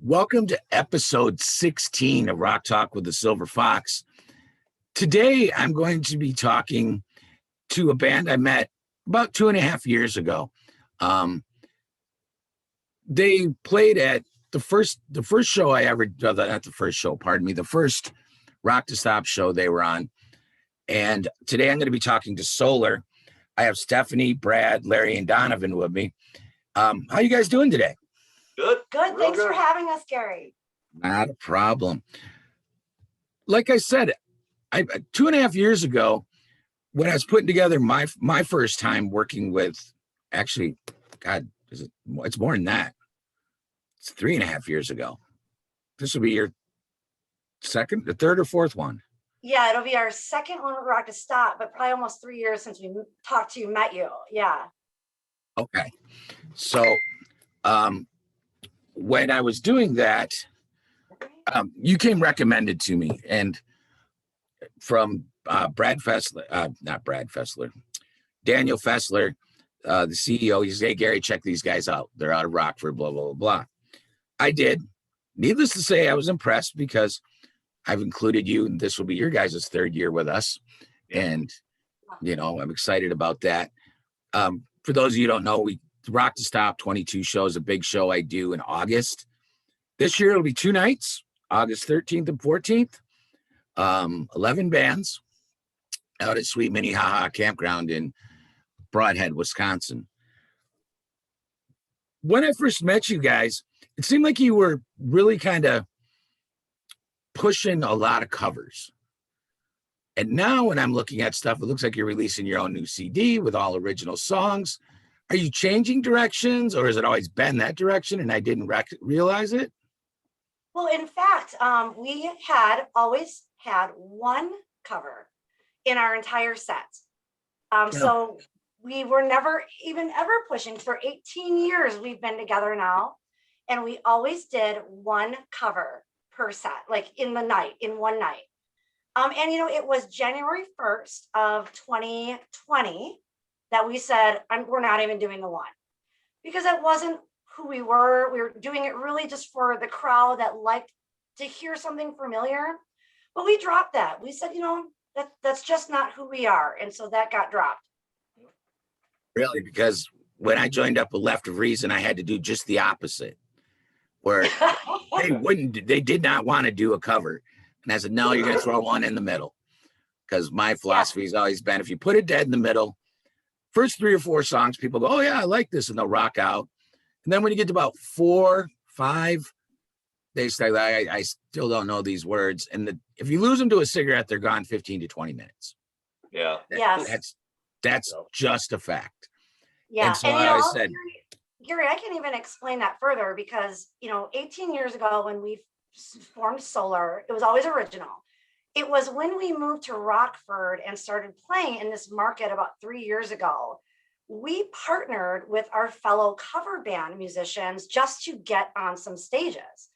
Welcome to episode 16 of Rock Talk with the Silver Fox. Today, I'm going to be talking to a band I met about 2.5 years ago. They played at the first show I ever, not the first show, pardon me, the first Rock to Stop show they were on. And today I'm going to be talking to Solar. I have Stephanie, Brad, Larry, and Donovan with me. How you guys doing today? Good. Thanks for having us, Gary. Not a problem. Like I said, 2.5 years ago, when I was putting together my first time working with, actually, God, it's more than that. It's 3.5 years ago. This will be your the third or fourth one. Yeah, it'll be our second one with Rock to Stop, but probably almost 3 years since we talked to you, met you. Yeah. Okay. So, when I was doing that, you came recommended to me, and from Daniel Fessler, the CEO. He said, "Hey, Gary, check these guys out. They're out of Rockford, blah, blah, blah, blah." I did. Needless to say, I was impressed because I've included you, and this will be your guys' third year with us. And, I'm excited about that. For those of you who don't know, Rock to Stop 22 shows, a big show I do in August. This year it'll be 2 nights, August 13th and 14th. 11 bands out at Sweet Minnehaha Campground in Broadhead, Wisconsin. When I first met you guys, it seemed like you were really kind of pushing a lot of covers. And now when I'm looking at stuff, it looks like you're releasing your own new CD with all original songs. Are you changing directions, or has it always been that direction and I didn't realize it? Well, in fact, we had always had one cover in our entire set. So we were never even ever pushing. For 18 years we've been together now, and we always did one cover per set, like in one night. It was January 1st of 2020 that we said, we're not even doing the one, because it wasn't who we were. We were doing it really just for the crowd that liked to hear something familiar. But we dropped that. We said, that's just not who we are. And so that got dropped. Really? Because when I joined up with Left of Reason, I had to do just the opposite, where they did not want to do a cover. And I said, no, you're going to throw one in the middle. Because my philosophy has always been, if you put it dead in the middle, first 3 or 4 songs, people go, oh yeah, I like this, and they'll rock out. And then when you get to about 4, 5, they say, I still don't know these words. And if you lose them to a cigarette, they're gone 15 to 20 minutes. Yeah. That's just a fact. Yeah. And so I said, Gary, I can even explain that further because, 18 years ago when we formed Solar, it was always original. It was when we moved to Rockford and started playing in this market about 3 years ago, we partnered with our fellow cover band musicians just to get on some stages.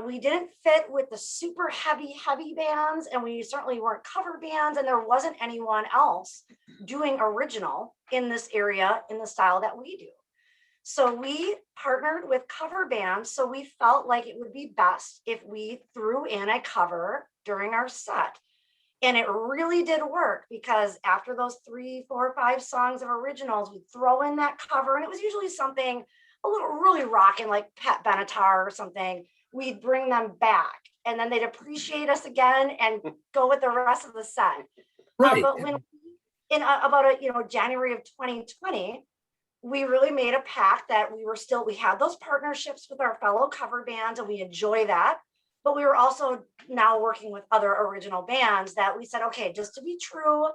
We didn't fit with the super heavy bands, and we certainly weren't cover bands, and there wasn't anyone else doing original in this area in the style that we do. So we partnered with cover bands. So we felt like it would be best if we threw in a cover during our set. And it really did work, because after those 3, 4, 5 songs of originals, we'd throw in that cover, and it was usually something a little really rocking, like Pat Benatar or something. We'd bring them back, and then they'd appreciate us again and go with the rest of the set. right. But when January of 2020, we really made a pact that we had those partnerships with our fellow cover bands, and we enjoy that. But we were also now working with other original bands that we said, okay, just to be true,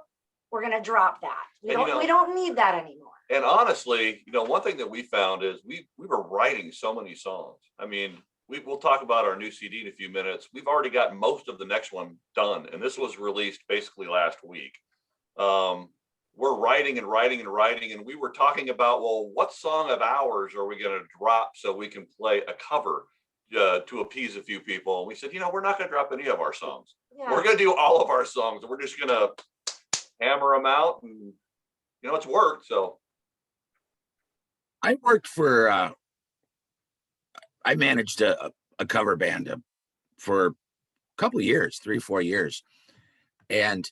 we're going to drop that. We don't need that anymore. And honestly, one thing that we found is we were writing so many songs. I mean, we'll talk about our new CD in a few minutes. We've already got most of the next one done, and this was released basically last week. We're writing, and we were talking about, well, what song of ours are we going to drop so we can play a cover to appease a few people? And we said, we're not going to drop any of our songs. Yeah. We're going to do all of our songs, and we're just going to hammer them out, and it's worked. So I worked for I managed a a cover band for a couple of years, 3-4 years. And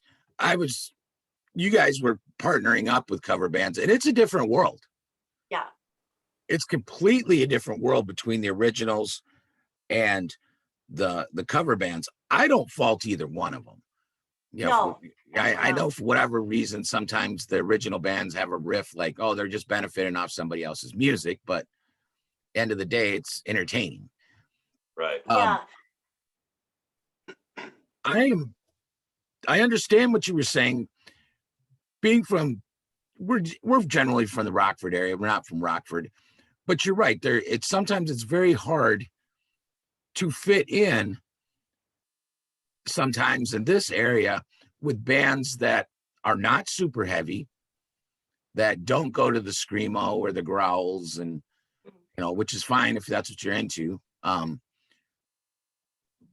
you guys were partnering up with cover bands, and it's a different world. Yeah. It's completely a different world between the originals and the cover bands. I don't fault either one of them. You know, No. I know for whatever reason, sometimes the original bands have a riff like, oh, they're just benefiting off somebody else's music, but end of the day, it's entertaining. Right. Yeah. I understand what you were saying. Being from, we're generally from the Rockford area. We're not from Rockford, but you're right. Sometimes it's very hard to fit in sometimes in this area with bands that are not super heavy, that don't go to the screamo or the growls, and which is fine if that's what you're into. At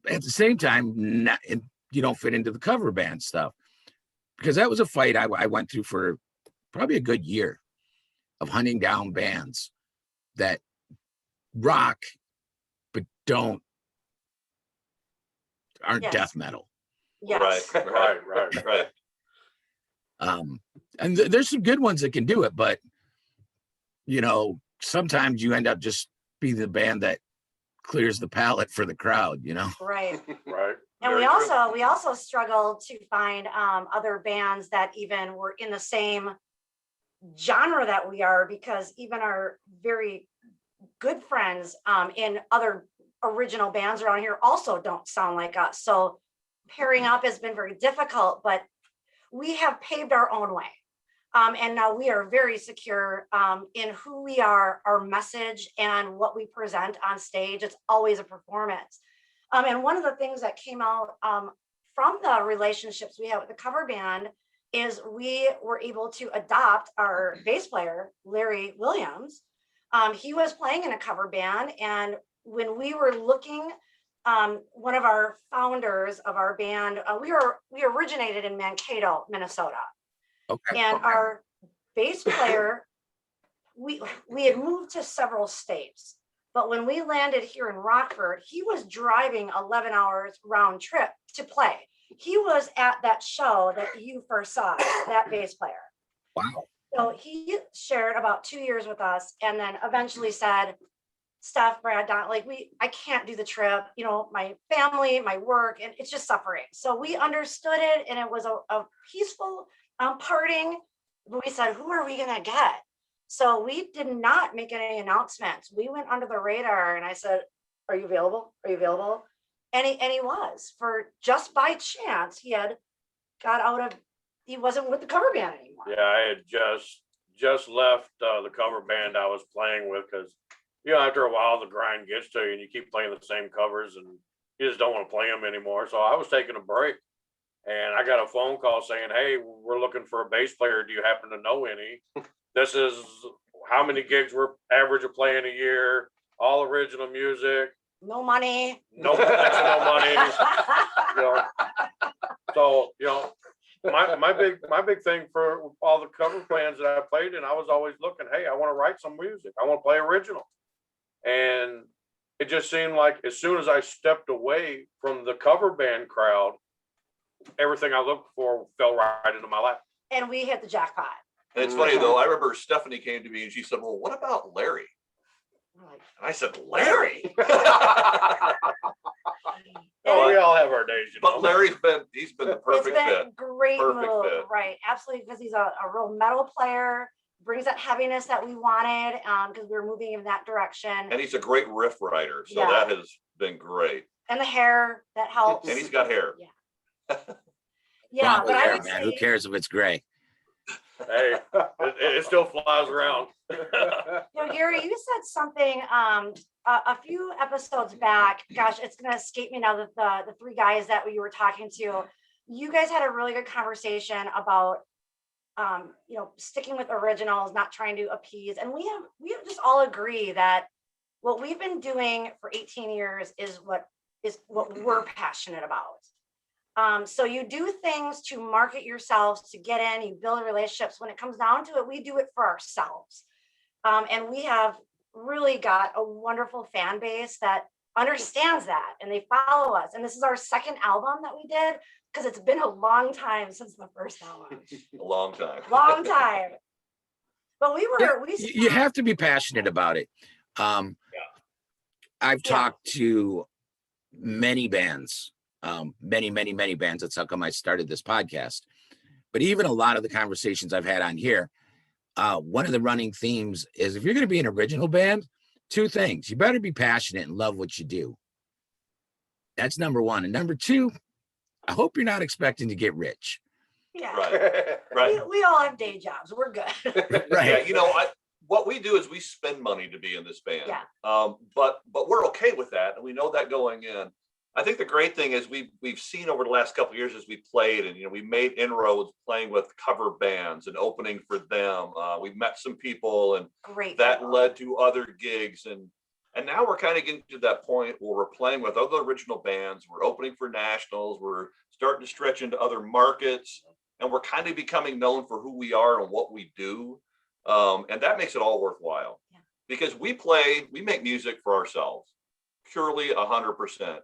the same time, you don't fit into the cover band stuff, because that was a fight I went through for probably a good year of hunting down bands that rock but aren't Yes. death metal. Yes. Right. And there's some good ones that can do it, but sometimes you end up just being the band that clears the palate for the crowd, Right. Right. And Very we also struggled to find other bands that even were in the same genre that we are, because even our very good friends in other original bands around here also don't sound like us. So pairing up has been very difficult, but we have paved our own way. And now we are very secure in who we are, our message, and what we present on stage. It's always a performance. And one of the things that came out from the relationships we have with the cover band is we were able to adopt our bass player, Larry Williams. He was playing in a cover band. And when we were looking, one of our founders of our band, we originated in Mankato, Minnesota. Okay. And our bass player, we had moved to several states, but when we landed here in Rockford, he was driving 11 hours round trip to play. He was at that show that you first saw, that bass player. Wow. So he shared about 2 years with us, and then eventually said, Steph, Brad, Don, I can't do the trip, my family, my work, and it's just suffering. So we understood it, and it was a peaceful parting. But we said, who are we gonna get? So we did not make any announcements. We went under the radar, and I said, are you available? Are you available? And he was, for just by chance, he wasn't with the cover band anymore. Yeah, I had just left the cover band I was playing with, because after a while the grind gets to you and you keep playing the same covers and you just don't want to play them anymore. So I was taking a break, and I got a phone call saying, hey, we're looking for a bass player. Do you happen to know any? This is how many gigs we're average of playing a year, all original music. No money. No money. So, my big thing for all the cover bands that I played in, I was always looking, hey, I want to write some music. I want to play original. And it just seemed like as soon as I stepped away from the cover band crowd, everything I looked for fell right into my lap. And we hit the jackpot. And it's funny though, I remember Stephanie came to me and she said, well, what about Larry? Like, And I said, Larry? Oh, we all have our days, But Larry's he's been the perfect it's been fit. a great Perfect move, fit. right? Absolutely, because he's a real metal player, brings that heaviness that we wanted, because we were moving in that direction. And he's a great riff writer. So Yeah. that has been great. And the hair that helps. And he's got hair. Yeah, Blonde but I hair, would man. say, Who cares if it's gray? Hey, it still flies around. Gary, you said something a few episodes back. Gosh, it's gonna escape me now that the three guys that you were talking to, you guys had a really good conversation about sticking with originals, not trying to appease. And we have just all agree that what we've been doing for 18 years is what we're passionate about. So you do things to market yourselves, to get in, you build relationships. When it comes down to it, we do it for ourselves. And we have really got a wonderful fan base that understands that and they follow us. And this is our second album that we did because it's been a long time since the first album. A long time. Long time. But we Yeah, were, we you have to be passionate about it. I've Yeah. talked to many bands, many bands. That's how come I started this podcast. But even a lot of the conversations I've had on here, one of the running themes is if you're going to be an original band, two things. You better be passionate and love what you do. That's number one. And number two, I hope you're not expecting to get rich. yeah. Right, right. We all have day jobs. We're good. Yeah, what we do is we spend money to be in this band. Yeah. But we're okay with that, and we know that going in. I think the great thing is we've seen over the last couple of years as we played, and we made inroads playing with cover bands and opening for them. We met some people, and Great. that people. led to other gigs, and now we're kind of getting to that point where we're playing with other original bands. We're opening for nationals. We're starting to stretch into other markets, and we're kind of becoming known for who we are and what we do. And that makes it all worthwhile. Yeah. Because we make music for ourselves, purely 100%.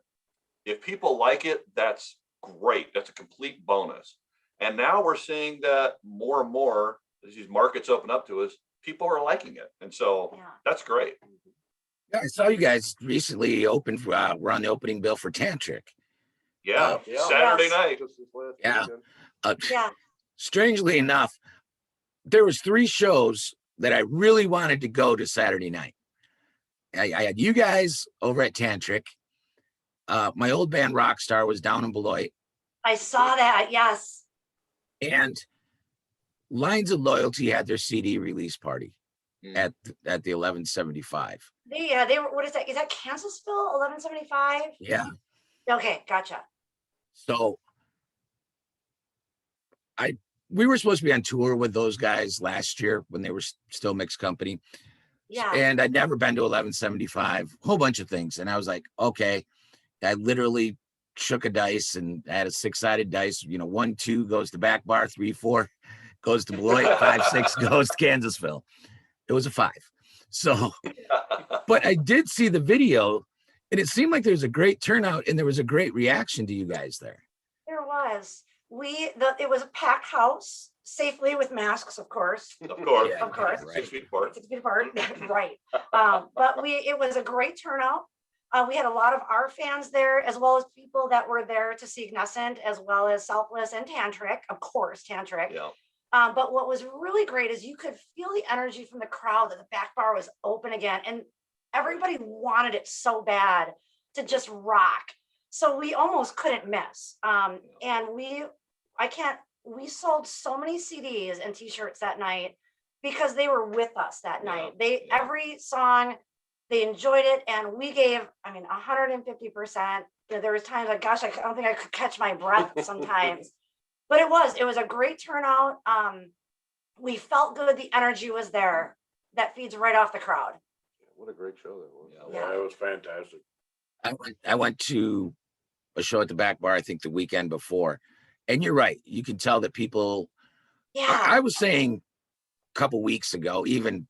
If people like it, that's great. That's a complete bonus. And now we're seeing that more and more as these markets open up to us, people are liking it. And so Yeah. that's great. Yeah, I saw you guys recently open for, we're on the opening bill for Tantric. Yeah. Yeah. Saturday Yes. night. Yeah. Yeah. Strangely enough, there was 3 shows that I really wanted to go to Saturday night. I had you guys over at Tantric. My old band Rockstar was down in Beloit, I saw that. Yes. and Lines of Loyalty had their CD release party Mm. at the 1175. They were, what is that? Is that Kansasville 1175? Yeah. Okay. Gotcha. So we were supposed to be on tour with those guys last year when they were still mixed company. Yeah. And I'd never been to 1175, a whole bunch of things. And I was like, okay, I literally shook a dice and had a 6-sided dice. 1, 2 goes to Back Bar, 3, 4 goes to Beloit, 5, 6 goes to Kansasville. It was a 5. So, but I did see the video and it seemed like there was a great turnout and there was a great reaction to you guys there. There was. It was a packed house, safely with masks, of course. Of course. Of course. Right. 6 feet apart. 6 feet apart, right. But it was a great turnout. We had a lot of our fans there, as well as people that were there to see Ignescent, as well as Selfless and Tantric, of course, Tantric. Yeah. But what was really great is you could feel the energy from the crowd that the back bar was open again, and everybody wanted it so bad to just rock. So we almost couldn't miss. And we sold so many CDs and t-shirts that night because they were with us that night. Every song, they enjoyed it. And we gave, 150%. There was times like, gosh, I don't think I could catch my breath sometimes, but it was a great turnout. We felt good. The energy was there. That feeds right off the crowd. What a great show that was. Yeah, it was fantastic. I went to a show at the Back Bar, I think the weekend before. And you're right. You can tell that people, Yeah. I was saying a couple weeks ago, even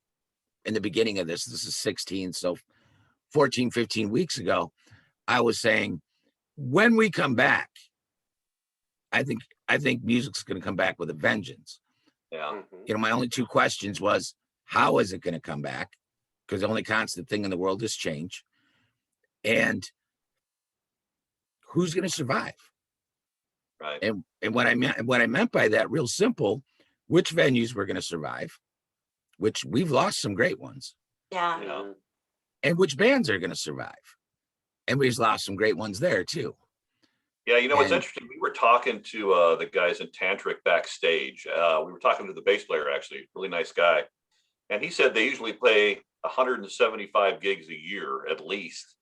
in the beginning of this is 16, so 14, 15 weeks ago, I was saying, when we come back, I think music's going to come back with a vengeance. Yeah. Mhm. My only 2 questions was, how is it going to come back? Because the only constant thing in the world is change. And who's going to survive? Right. And what I meant by that, real simple, which venues were going to survive, which we've lost some great ones, Yeah. Yeah. and which bands are going to survive. And we've lost some great ones there too. Yeah, it's And- interesting. We were talking to the guys in Tantric backstage. We were talking to the bass player, actually, really nice guy. And he said they usually play 175 gigs a year at least.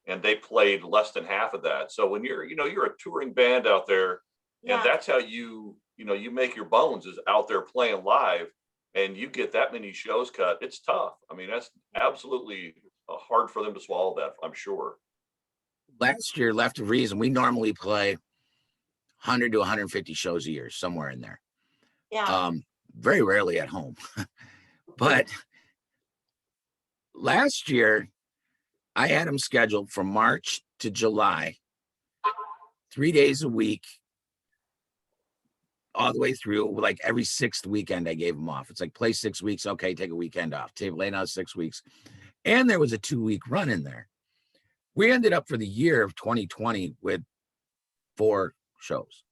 And they played less than half of that. So when you're a touring band out there, Yeah. and that's how you make your bones is out there playing live, and you get that many shows cut. It's tough. That's absolutely hard for them to swallow that, I'm sure. Last year, Left of Reason, we normally play 100 to 150 shows a year, somewhere in there. Yeah. Very rarely at home. But last year, I had them scheduled from March to July, 3 days a week, all the way through. Like every sixth weekend, I gave them off. It's like play 6 weeks. Okay, take a weekend off. Lay out 6 weeks. And there was a 2-week run in there. We ended up for the year of 2020 with 4 shows.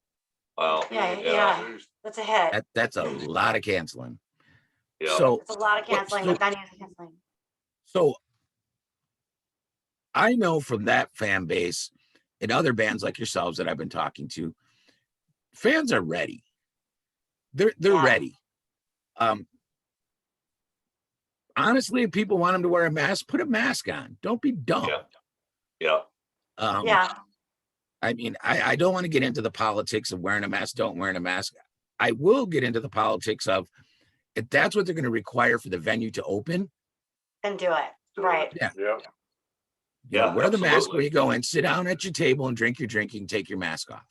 Wow. Yeah. That's a hit. That's a lot of canceling. Yeah. So, It's a lot of canceling, so- but venues canceling. so I know from that fan base and other bands like yourselves that I've been talking to, fans are ready. They're Yeah. ready. Honestly, if people want them to wear a mask, put a mask on. Don't be dumb. Yeah. Yeah. I mean, I don't want to get into the politics of wearing a mask, don't wearing a mask. I will get into the politics of if that's what they're going to require for the venue to open, And do it. Right. Yeah. you know, Yeah, wear the mask absolutely. where you go in, sit down at your table and drink your drink and take your mask off.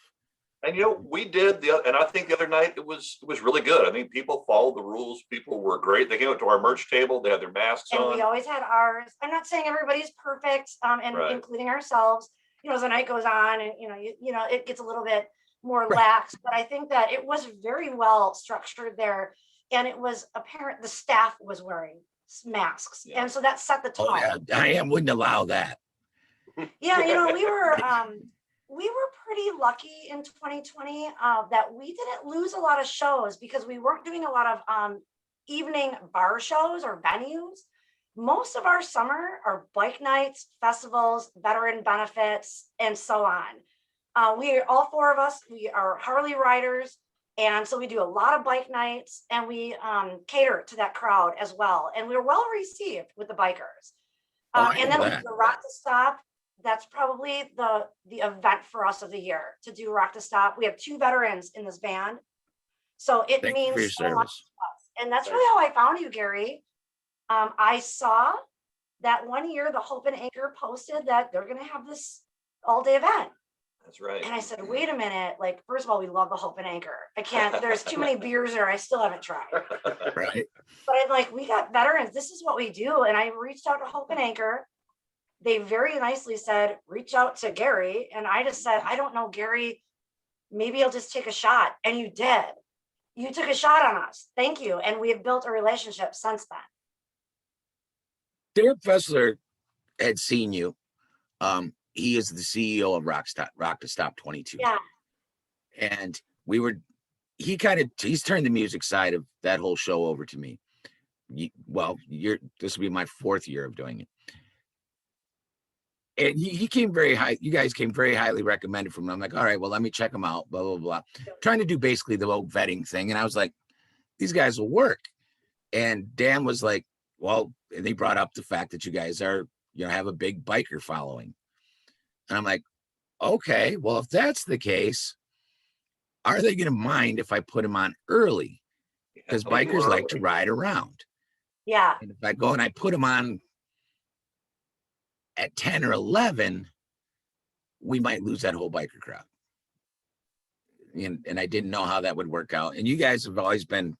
And we did and I think the other night it was really good. I mean, people followed the rules. People were great. They came up to our merch table. They had their masks And on. we always had ours. I'm not saying everybody's perfect, and Right. including ourselves. As the night goes on, and it gets a little bit more Right. lax. But I think that it was very well structured there, and it was apparent the staff was wearing masks, Yeah. and so that set the tone. Oh yeah, I wouldn't allow that. Yeah, we were pretty lucky in 2020 that we didn't lose a lot of shows because we weren't doing a lot of evening bar shows or venues. Most of our summer are bike nights, festivals, veteran benefits, and so on. We are all 4 of us. We are Harley riders, and so we do a lot of bike nights, and we cater to that crowd as well. And we were well received with the bikers. Oh, I And know then that. the Rock to Stop. That's probably the event for us of the year to do Rock to Stop. We have 2 veterans in this band, so it Thank you for your means so much service. to us. And that's really how I found you, Gary. I saw that one year the Hope and Anchor posted that they're going to have this all-day event, That's right. and I said, "Wait a minute! Like, first of all, we love the Hope and Anchor. I can't. There's too many beers there. I still haven't tried." Right. But I'm like, we got veterans. This is what we do. And I reached out to Hope and Anchor. They very nicely said, reach out to Gary. And I just said, I don't know, Gary, maybe I'll just take a shot. And you did. You took a shot on us. Thank you. And we have built a relationship since then. Derek Fessler had seen you. He is the CEO of Rock to Stop 22. Yeah. And he's turned the music side of that whole show over to me. This will be my 4th year of doing it. And he came very high. You guys came very highly recommended from him. I'm like, all right, well, let me check them out, blah, blah, blah. Trying to do basically the whole vetting thing. And I was like, these guys will work. And Dan was like, well, and they brought up the fact that you guys are, have a big biker following. And I'm like, okay, well, if that's the case, are they going to mind if I put them on early? Because bikers like to ride around. Yeah. And if I go and I put them on at 10 or 11, we might lose that whole biker crowd. And I didn't know how that would work out. And you guys have always been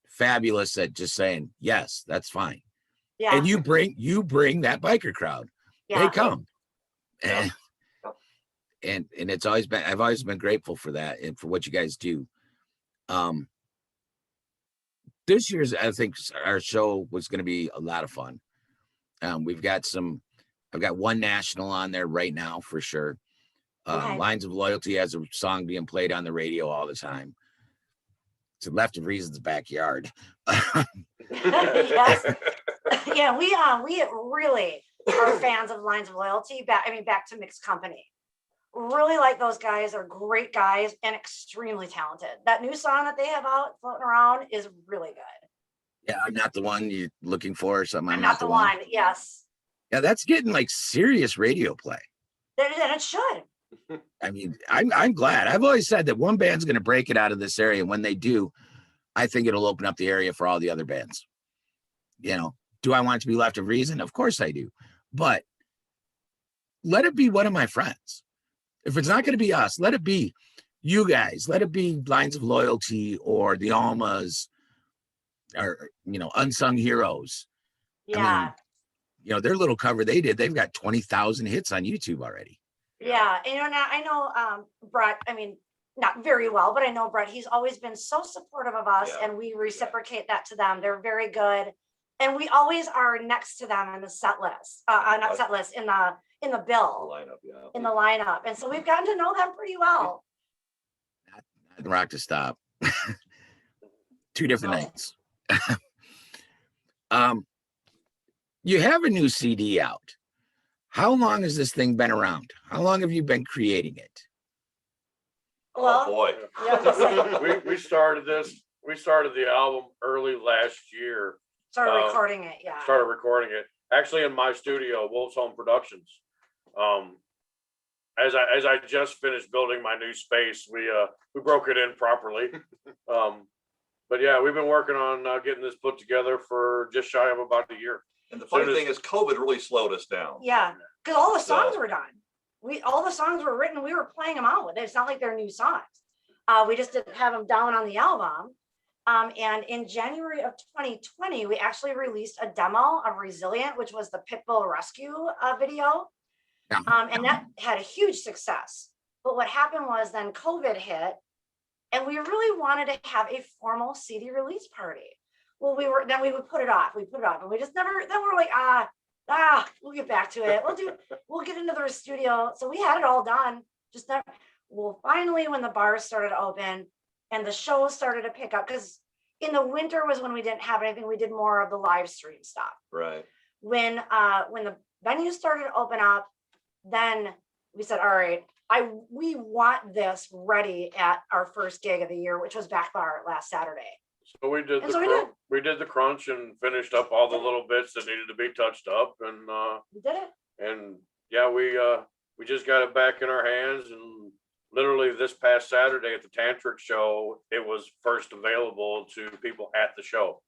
fabulous at just saying, yes, that's fine. Yeah. And you bring that biker crowd. Yeah. They come. Yeah. And it's always been, I've always been grateful for that and for what you guys do. This year's, I think our show was going to be a lot of fun. I've got one national on there right now for sure. Okay. Lines of Loyalty has a song being played on the radio all the time. It's Left of Reason's backyard. Yes. Yeah, we really are fans of Lines of Loyalty. Back to Mixed Company. Really like those guys. They're great guys and extremely talented. That new song that they have out floating around is really good. Yeah, I'm not the one you're looking for or something. I'm not the one. Yes. Yeah, that's getting like serious radio play. And it should. I mean, I'm glad. I've always said that one band's going to break it out of this area. When they do, I think it'll open up the area for all the other bands. Do I want it to be Left of Reason? Of course I do. But let it be one of my friends. If it's not going to be us, let it be you guys. Let it be Lines of Loyalty or the Almas or, Unsung Heroes. Yeah. their little cover they did, they've got 20,000 hits on YouTube already. Yeah, and now I know Brett, I mean, not very well, but I know Brett, he's always been so supportive of us Yeah. and we reciprocate that to them. They're very good. And we always are next to them in the set list, not set list, in the bill, Lineup, yeah. in the lineup. And so we've gotten to know them pretty well. Rock to Stop. 2 different Oh. nights. You have a new CD out. How long has this thing been around? How long have you been creating it? Oh, Well, boy. yeah, just like, We started the album early last year, started recording it, yeah. started recording it, actually in my studio, Wolf's Home Productions. As I just finished building my new space, we broke it in properly. But yeah, we've been working on getting this put together for just shy of about a year. And the funny Soon as- thing is COVID really slowed us down. Yeah, because all the songs So- were done. All the songs were written, we were playing them out. It's not like they're new songs. We just didn't have them down on the album. And in January of 2020, we actually released a demo of Resilient, which was the Pitbull rescue video. Yeah. And that had a huge success. But what happened was then COVID hit and we really wanted to have a formal CD release party. Well, we would put it off. We put it off and we just never, then we're like, we'll get back to it. We'll get into the studio. So we had it all done. Just never, well, finally, when the bars started to open and the shows started to pick up, because in the winter was when we didn't have anything, we did more of the live stream stuff. Right. When the venues started to open up, then we said, all right, we want this ready at our first gig of the year, which was Back Bar last Saturday. So we did And so we did. we did the crunch and finished up all the little bits that needed to be touched up, and We did it. yeah, we just got it back in our hands, and literally this past Saturday at the Tantric show, it was first available to people at the show.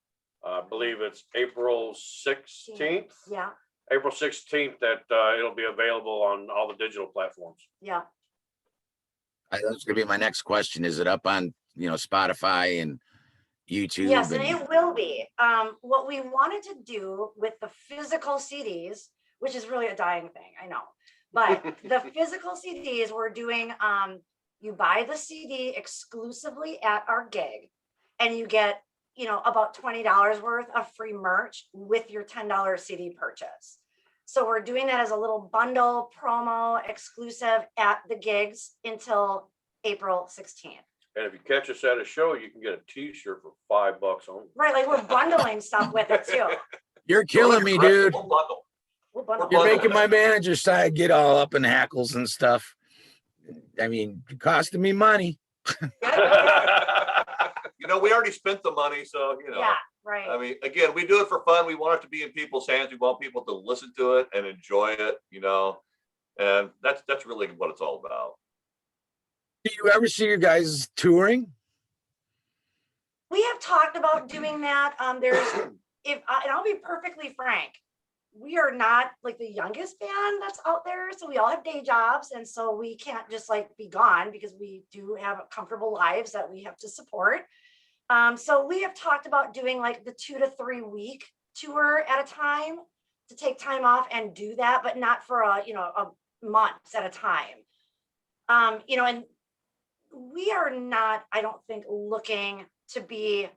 I believe it's April 16th. Yeah, April 16th that it'll be available on all the digital platforms. yeah. That's gonna be my next question. Is it up on Spotify and YouTube? Yes, and and- it will be. What we wanted to do with the physical CDs, which is really a dying thing, I know. But the physical CDs, we're doing, you buy the CD exclusively at our gig and you get, about $20 worth of free merch with your $10 CD purchase. So we're doing that as a little bundle promo exclusive at the gigs until April 16th. And if you catch us at a show, you can get a T-shirt for $5 only. Right, like we're bundling stuff with it too. You're killing me, dude. We'll bundle. We'll bundle. You're making my manager side get all up in hackles and stuff. I mean, it costing me money. We already spent the money, so, Yeah, right. I mean, again, we do it for fun. We want it to be in people's hands. We want people to listen to it and enjoy it, and that's really what it's all about. Do you ever see your guys touring? We have talked about doing that. And I'll be perfectly frank, we are not like the youngest band that's out there. So we all have day jobs. And so we can't just be gone because we do have comfortable lives that we have to support. So we have talked about doing the 2 to 3 week tour at a time to take time off and do that, but not for a months at a time. And we are not, I don't think, looking to be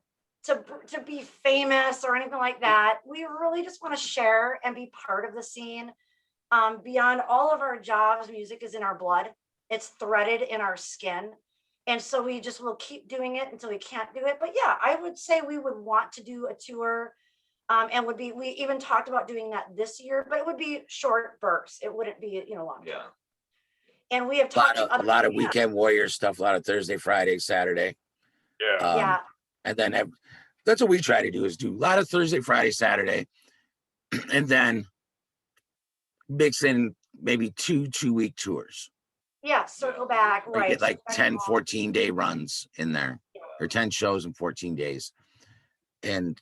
famous or anything like that. We really just want to share and be part of the scene. Beyond all of our jobs, music is in our blood. It's threaded in our skin. And so we just will keep doing it until we can't do it. But yeah, I would say we would want to do a tour. And we even talked about doing that this year, but it would be short bursts. It wouldn't be, long. Yeah. And we have talked A lot of weekend warrior stuff, a lot of Thursday, Friday, Saturday. Yeah. Yeah. And then that's what we try to do, is do a lot of Thursday, Friday, Saturday, and then mix in maybe 2-week tours. Yeah. Circle back. We Right. get like Circle 10, back. 14-day runs in there, or 10 shows in 14 days. And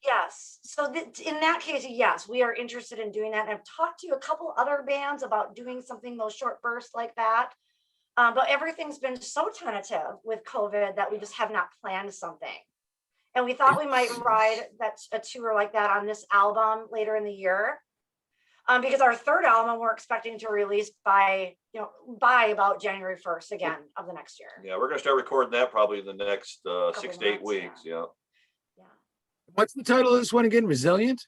Yes. So in that case, yes, we are interested in doing that. And I've talked to a couple other bands about doing something, those short bursts like that. But everything's been so tentative with COVID that we just have not planned something. And we thought we might ride a tour like that on this album later in the year. Because our third album, we're expecting to release by about January 1st again of the next year. Yeah, we're gonna start recording that probably in the next 6 to 8 months, weeks, yeah. Yeah. What's the title of this one again? Resilient?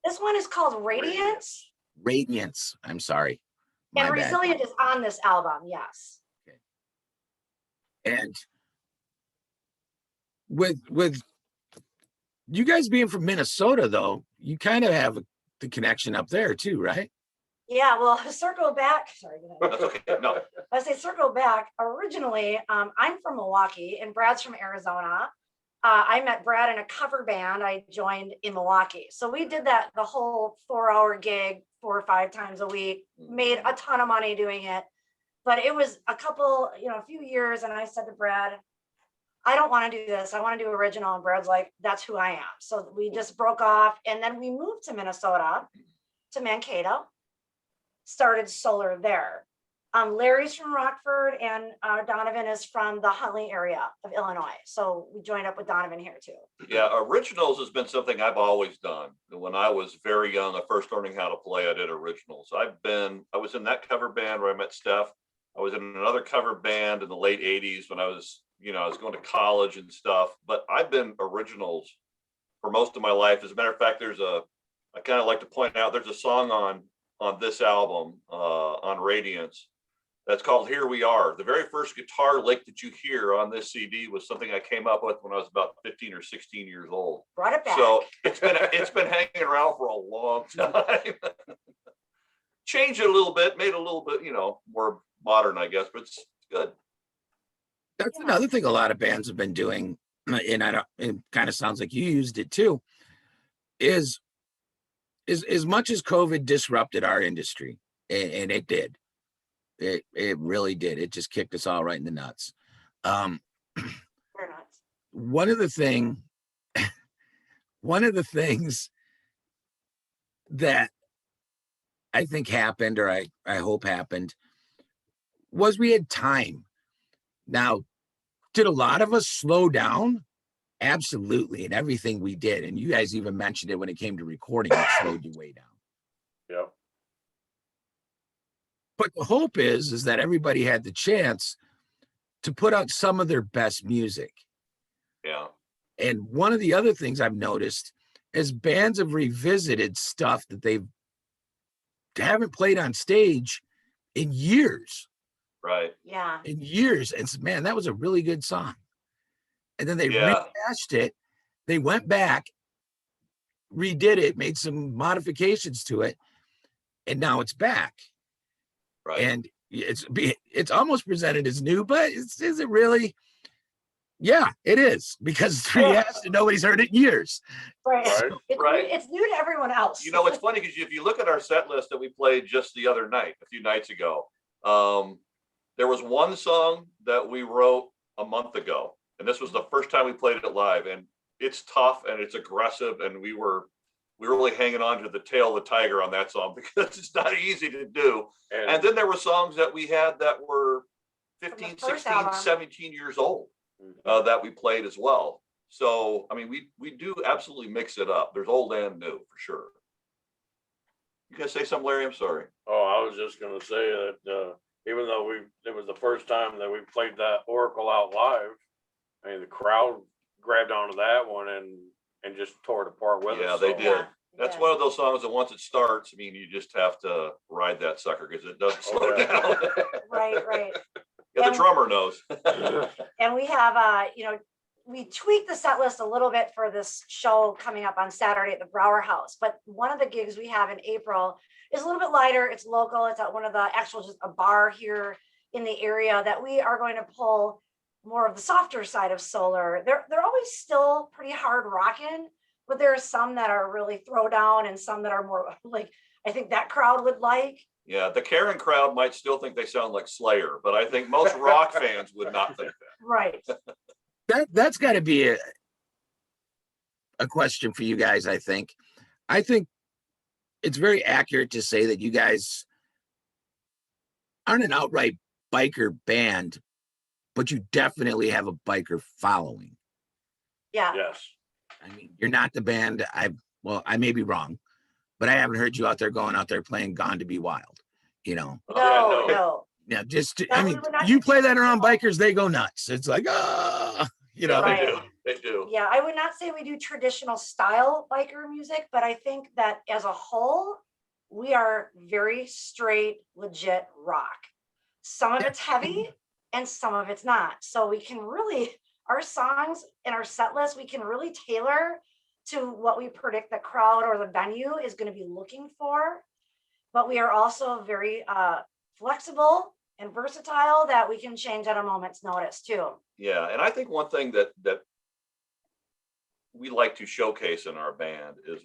This one is called Radiance, Radiance. I'm sorry. My and bad. Resilient is on this album. Yes. And with you guys being from Minnesota, though, you kind of have the connection up there too, right? Yeah. Well, circle back. Sorry. That's okay, no, I say circle back. Originally, I'm from Milwaukee and Brad's from Arizona. I met Brad in a cover band I joined in Milwaukee. So we did that the whole 4-hour gig 4 or 5 times a week, made a ton of money doing it. But it was a few years. And I said to Brad, I don't want to do this. I want to do original. And Brad's like, that's who I am. So we just broke off. And then we moved to Minnesota, to Mankato, started Solar there. Larry's from Rockford and Donovan is from the Huntley area of Illinois. So we joined up with Donovan here too. yeah, originals has been something I've always done. When I was very young, I first learning how to play, I did originals. I was in that cover band where I met Steph. I was in another cover band in the late 80s when I was going to college and stuff, but I've been originals for most of my life. As a matter of fact, I kind of like to point out, there's a song on this album, on Radiance, that's called Here We Are. The very first guitar lick that you hear on this CD was something I came up with when I was about 15 or 16 years old. Brought it back. So it's been hanging around for a long time. Changed it a little bit, made it a little bit, more modern, I guess, but it's good. That's another thing a lot of bands have been doing, and it kind of sounds like you used it too, is as much as COVID disrupted our industry, and it did. It really did. It just kicked us all right in the nuts. Very nuts. One of the things that I think happened, or I hope happened, was we had time. Now, did a lot of us slow down? Absolutely, in everything we did. And you guys even mentioned it when it came to recording, it slowed you way down. Yep. But the hope is that everybody had the chance to put out some of their best music. Yeah. And one of the other things I've noticed is bands have revisited stuff that they haven't played on stage in years. Right. Yeah. In years. And man, that was a really good song. And then they Yeah. rehashed it. They went back, redid it, made some modifications to it, and now it's back. Right. And it's almost presented as new, but is it really? Yeah, it is, because it's rehashed and nobody's heard it in years. Right. Right. It's new to everyone else. It's funny because if you look at our set list that we played just the other night, a few nights ago, there was one song that we wrote a month ago, and this was the first time we played it live, and it's tough and it's aggressive, and we were really hanging on to the tail of the tiger on that song because it's not easy to do. And then there were songs that we had that were 15, 16, album. 17 years old that we played as well. So, I mean, we do absolutely mix it up. There's old and new for sure. You gonna say something, Larry? I'm sorry. Oh, I was just gonna say that even though it was the first time that we played that Oracle out live, I mean, the crowd grabbed onto that one and just tore it apart with us. Yeah, they So, did. Yeah. That's one of those songs that once it starts, I mean, you just have to ride that sucker because it doesn't slow yeah. down. Right. Yeah, the drummer knows. And we have, we tweaked the set list a little bit for this show coming up on Saturday at the Brower House. But one of the gigs we have in April is a little bit lighter. It's local. It's at one of the just a bar here in the area that we are going to pull more of the softer side of Solar. They're always still pretty hard rocking, but there are some that are really throw down and some that are more like, I think that crowd would like. Yeah, the Karen crowd might still think they sound like Slayer, but I think most rock fans would not think that. Right. That's got to be a question for you guys. I think it's very accurate to say that you guys aren't an outright biker band, but you definitely have a biker following. Yeah. Yes. I mean, you're not the band. I may be wrong, but I haven't heard you out there going out there playing Gone to Be Wild, you know? No, no. no. Yeah, just, No, I we mean, would not you do play that around bikers, they go nuts. It's like, you know, They Right. do, they do. Yeah, I would not say we do traditional style biker music, but I think that as a whole, we are very straight, legit rock. Some of it's heavy and some of it's not. So we can really, our songs and our set list, we can really tailor to what we predict the crowd or the venue is going to be looking for. But we are also very flexible and versatile that we can change at a moment's notice too. Yeah, and I think one thing that we like to showcase in our band is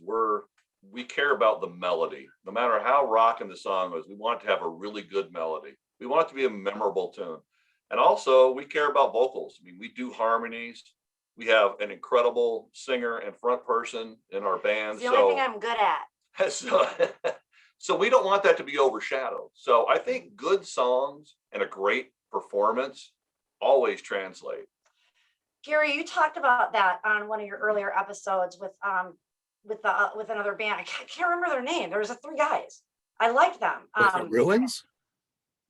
we care about the melody. No matter how rocking the song is, we want it to have a really good melody. We want it to be a memorable tune. And also we care about vocals. I mean, we do harmonies. We have an incredible singer and front person in our band. It's the only thing I'm good at. So we don't want that to be overshadowed. So I think good songs and a great performance always translate. Gary, you talked about that on one of your earlier episodes with another band. I can't remember their name. There was 3 guys. I liked them. Was it Ruins?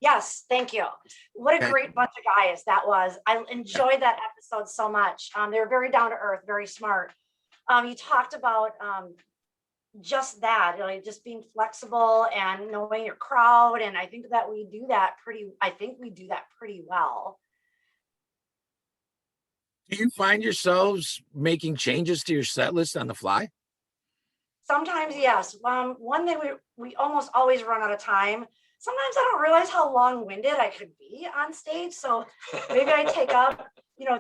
Yes, thank you. What a Okay. great bunch of guys that was. I enjoyed that episode so much. They were very down to earth, very smart. You talked about just that, just being flexible and knowing your crowd. And I think that we do that pretty well. Do you find yourselves making changes to your set list on the fly? Sometimes, yes. One thing we almost always run out of time. Sometimes I don't realize how long-winded I could be on stage. So maybe I take up,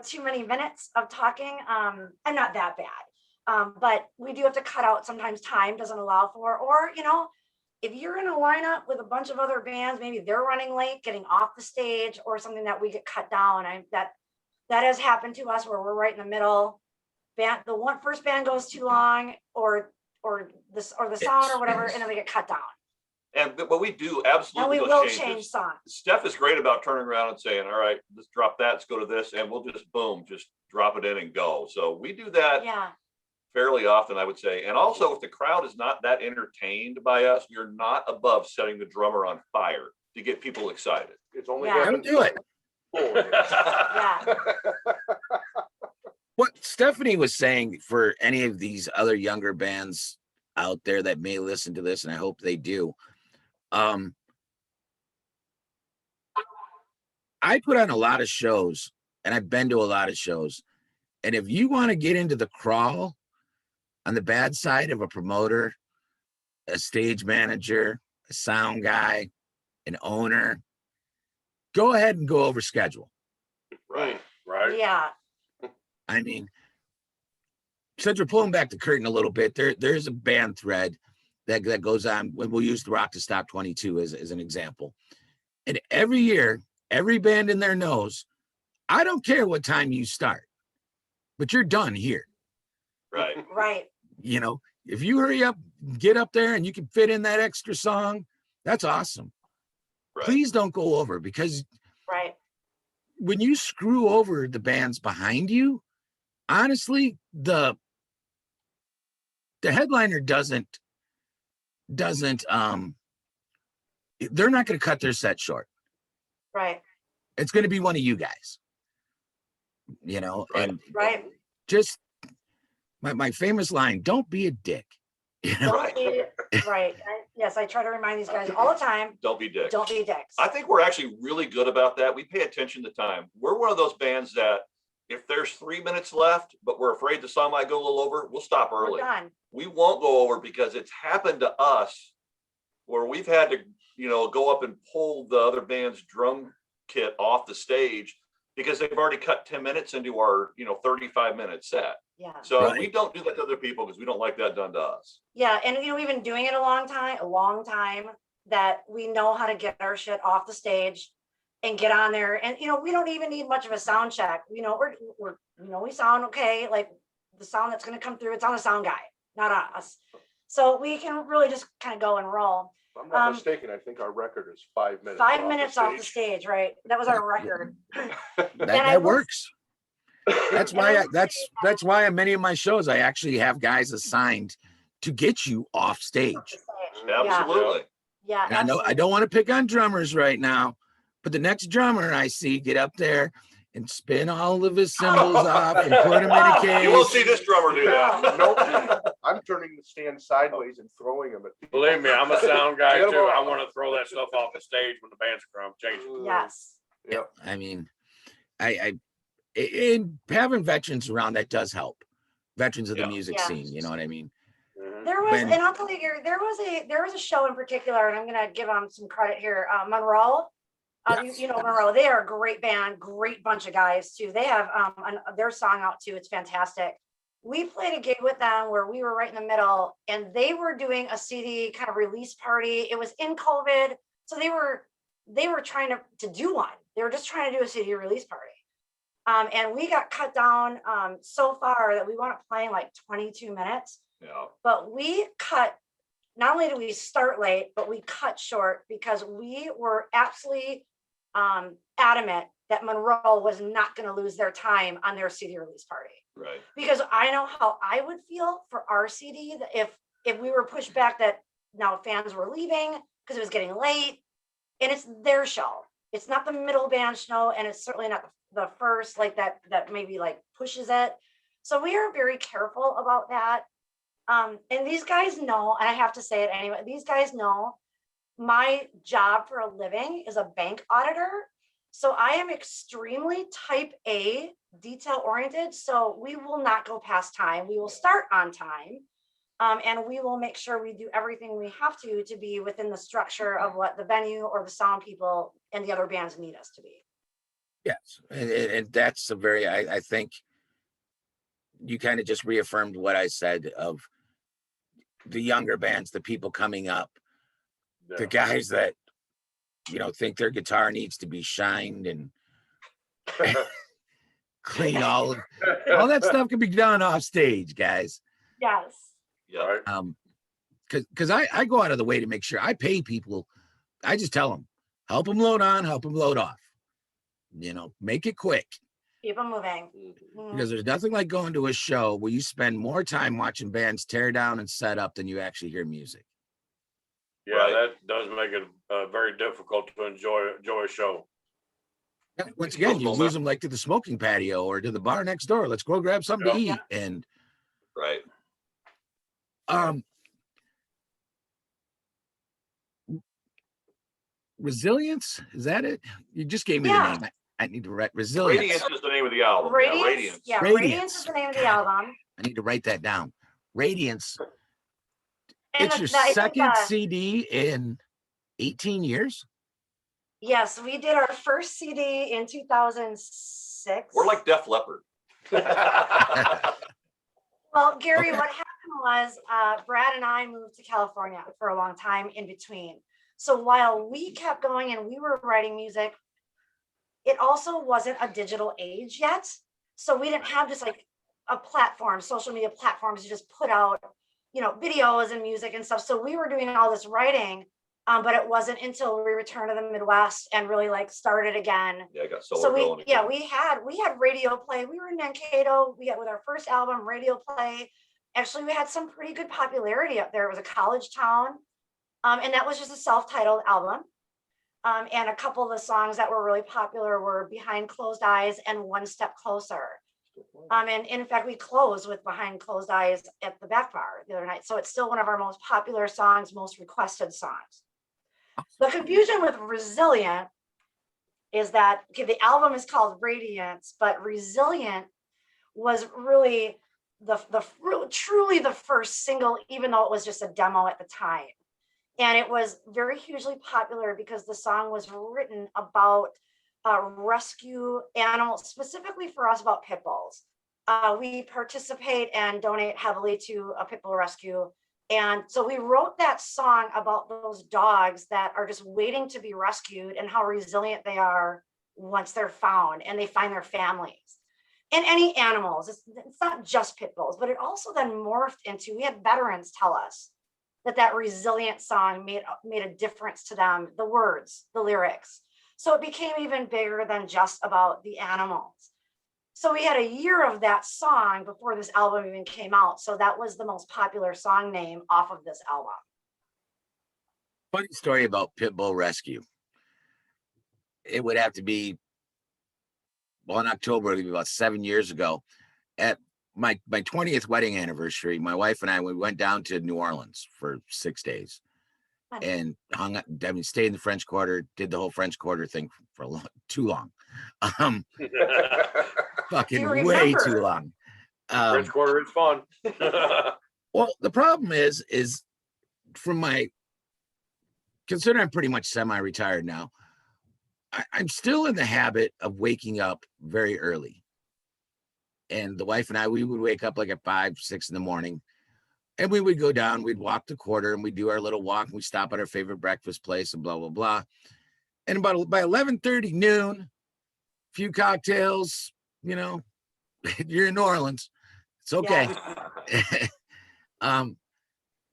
too many minutes of talking. I'm not that bad. But we do have to cut out sometimes time doesn't allow for, or, if you're in a lineup with a bunch of other bands, maybe they're running late, getting off the stage or something that we get cut down. That has happened to us where we're right in the middle. The first band goes too long or the sound or whatever, and then we get cut down. But we do And absolutely we those will changes. change songs. Steph is great about turning around and saying, all right, let's drop that, let's go to this, and we'll just drop it in and go. So we do that Yeah. fairly often, I would say. And also, if the crowd is not that entertained by us, you're not above setting the drummer on fire to get people excited. It's only Yeah. happened Don't do it. before. Yeah. What Stephanie was saying for any of these other younger bands out there that may listen to this, and I hope they do. I put on a lot of shows and I've been to a lot of shows. And if you want to get into the crawl on the bad side of a promoter, a stage manager, a sound guy, an owner, go ahead and go over schedule. Right. Right. Yeah. I mean, since we're pulling back the curtain a little bit, there's a band thread that goes on when we'll use the Rock to Stop 22 as an example. And every year, every band in there knows, I don't care what time you start, but you're done here. Right. Right. If you hurry up, get up there and you can fit in that extra song, that's awesome. Right. Please don't go over, because Right. when you screw over the bands behind you, honestly, the headliner doesn't they're not going to cut their set short. Right. It's going to be one of you guys, Right. and Right. just my famous line, don't be a dick. Right. Right. Yes, I try to remind these guys all the time, Don't be dicks. don't be dicks. I think we're actually really good about that. We pay attention to time. We're one of those bands that if there's 3 minutes left, but we're afraid the song might go a little over, we'll stop We're early. done. We won't go over because it's happened to us where we've had to, go up and pull the other band's drum kit off the stage because they've already cut 10 minutes into our, 35-minute set. Yeah. So Right. we don't do that to other people because we don't like that done to us. Yeah. And we've been doing it a long time that we know how to get our shit off the stage and get on there. And, we don't even need much of a sound check. We sound okay. Like the sound that's going to come through, it's on the sound guy, not on us. So we can really just kind of go and roll. If I'm not mistaken, I think our record is 5 minutes. 5 minutes off the stage, right? That was our record. That works. That's why that's why on many of my shows I actually have guys assigned to get you off stage. Absolutely. Yeah. And I know I absolutely. don't want to pick on drummers right now, but the next drummer I see get up there and spin all of his cymbals off and put them in a case. You won't see this drummer do that. Nope. I'm turning the stand sideways and throwing them at people. Believe me, I'm a sound guy Get 'em too. I off. want to throw that stuff off the stage when the band's change. Yes. Yep. I mean, and having veterans around that does help. Veterans of the Yeah. music Yeah. scene, you know what I mean? There was, When- and I'll tell you, Gary, there was a show in particular, and I'm gonna give them some credit here. Monroe. Yes. You know Monroe. They are a great band, great bunch of guys too. They have their song out too. It's fantastic. We played a gig with them where we were right in the middle, and they were doing a CD kind of release party. It was in COVID, so they were trying to do one. They were just trying to do a CD release party. And we got cut down so far that we wound up playing like 22 minutes. Yeah. But we cut, not only did we start late, but we cut short because we were absolutely adamant that Monroe was not going to lose their time on their CD release party. Right. Because I know how I would feel for our CD that if we were pushed back, that now fans were leaving because it was getting late, and it's their show. It's not the middle band show, and it's certainly not the first like that maybe like pushes it. So we are very careful about that. And these guys know, and I have to say it anyway, these guys know my job for a living is a bank auditor. So I am extremely type A, detail oriented. So we will not go past time. We will start on time. And we will make sure we do everything we have to be within the structure of what the venue or the sound people and the other bands need us to be. Yes, and that's a very, I think you kind of just reaffirmed what I said of the younger bands, the people coming up, the guys that, think their guitar needs to be shined and clean all that stuff can be done off stage, guys. Yes. Yeah. Because I go out of the way to make sure I pay people. I just tell them, help them load on, help them load off. Make it quick. Keep them moving. Because there's nothing like going to a show where you spend more time watching bands tear down and set up than you actually hear music. Yeah, Right. that does make it very difficult to enjoy a show. Once again, you lose them like to the smoking patio or to the bar next door. Let's go grab something to Yeah. eat. And Right. Resilience, is that it? You just gave me Yeah. the name. I need to write Resilience. Radiance is the name of the album. Radiance. Yeah, Radiance. Yeah, Radiance. Radiance is the name of the album. I need to write that down. Radiance. And It's your I think, second CD in 18 years. yes, we did our first CD in 2006. We're like Def Leppard. Well, Gary, Okay. what happened was Brad and I moved to California for a long time in between. So while we kept going and we were writing music, it also wasn't a digital age yet. So we didn't have just like a platform, social media platforms to just put out, videos and music and stuff. So we were doing all this writing, but it wasn't until we returned to the Midwest and really like started again. Yeah, I got solar So going. we had radio play. We were in Mankato. We had with our first album, radio play. Actually, we had some pretty good popularity up there. It was a college town. And that was just a self-titled album. And a couple of the songs that were really popular were Behind Closed Eyes and One Step Closer. And in fact, we closed with Behind Closed Eyes at the back bar the other night. So it's still one of our most popular songs, most requested songs. The confusion with Resilient is that, okay, the album is called Radiance, but Resilient was really truly the first single, even though it was just a demo at the time. And it was very hugely popular because the song was written about rescue animals, specifically for us about pit bulls. We participate and donate heavily to a pit bull rescue. And so we wrote that song about those dogs that are just waiting to be rescued and how resilient they are once they're found and they find their families. And any animals, it's not just pit bulls, but it also then morphed into, we had veterans tell us that resilient song made a difference to them, the words, the lyrics. So it became even bigger than just about the animals. So we had a year of that song before this album even came out. So that was the most popular song name off of this album. Funny story about pit bull rescue. It would have to be, well, in October, it would be about 7 years ago. At my 20th wedding anniversary, my wife and I, we went down to New Orleans for 6 days Fun. and hung out, I mean, stayed in the French Quarter, did the whole French Quarter thing for too long. Um, fucking You way too remember. long. French Quarter is fun. Well, the problem is from my, considering I'm pretty much semi-retired now, I'm still in the habit of waking up very early. And the wife and I, we would wake up like at 5, 6 in the morning, and we would go down, we'd walk the quarter and we'd do our little walk, and we stop at our favorite breakfast place and blah, blah, blah. And about by 11:30 noon, few cocktails, you know, you're in New Orleans. It's okay.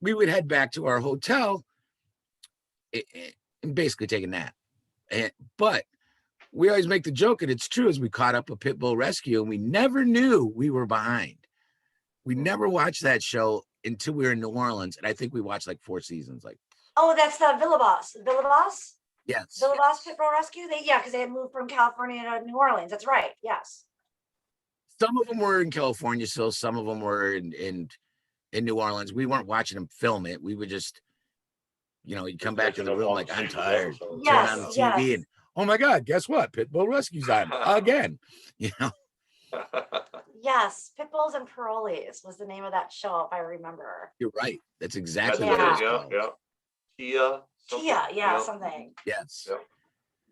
We would head back to our hotel and basically take a nap. But we always make the joke, and it's true, as we caught up a pit bull rescue and we never knew we were behind. We never watched that show until we were in New Orleans. And I think we watched like 4 seasons. Like, Oh, that's the Villabos. Villabos? yes. Villabos Pit Bull Rescue? Because they had moved from California to New Orleans. That's right. Yes. Some of them were in California, so some of them were in New Orleans. We weren't watching them film it. We would just, you know, you'd come back to the room like, I'm tired. Turn on the TV and, oh my God, guess what? Pit bull rescue's on again. You know, Yes. Pit Bulls and Parolees was the name of that show, if I remember. you're right. That's That's exactly what what it it is, was yeah, called. yeah. Kia. something, Kia, yeah, yeah. something. Yes. Yeah.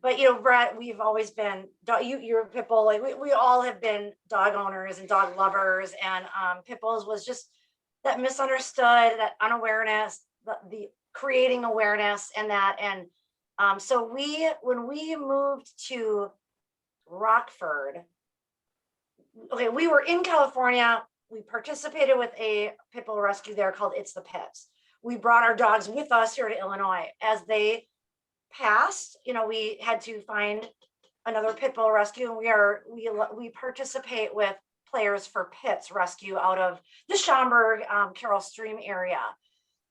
But Brett, we've always been you're a pit bull. Like we all have been dog owners and dog lovers, and pit bulls was just that misunderstood, that unawareness, the creating awareness, and that. And so when we moved to Rockford, okay, we were in California. We participated with a pit bull rescue there called It's the Pits. We brought our dogs with us here to Illinois. As they passed, we had to find another pit bull rescue, and we participate with Players for Pits Rescue out of the Schaumburg, Carroll Stream area.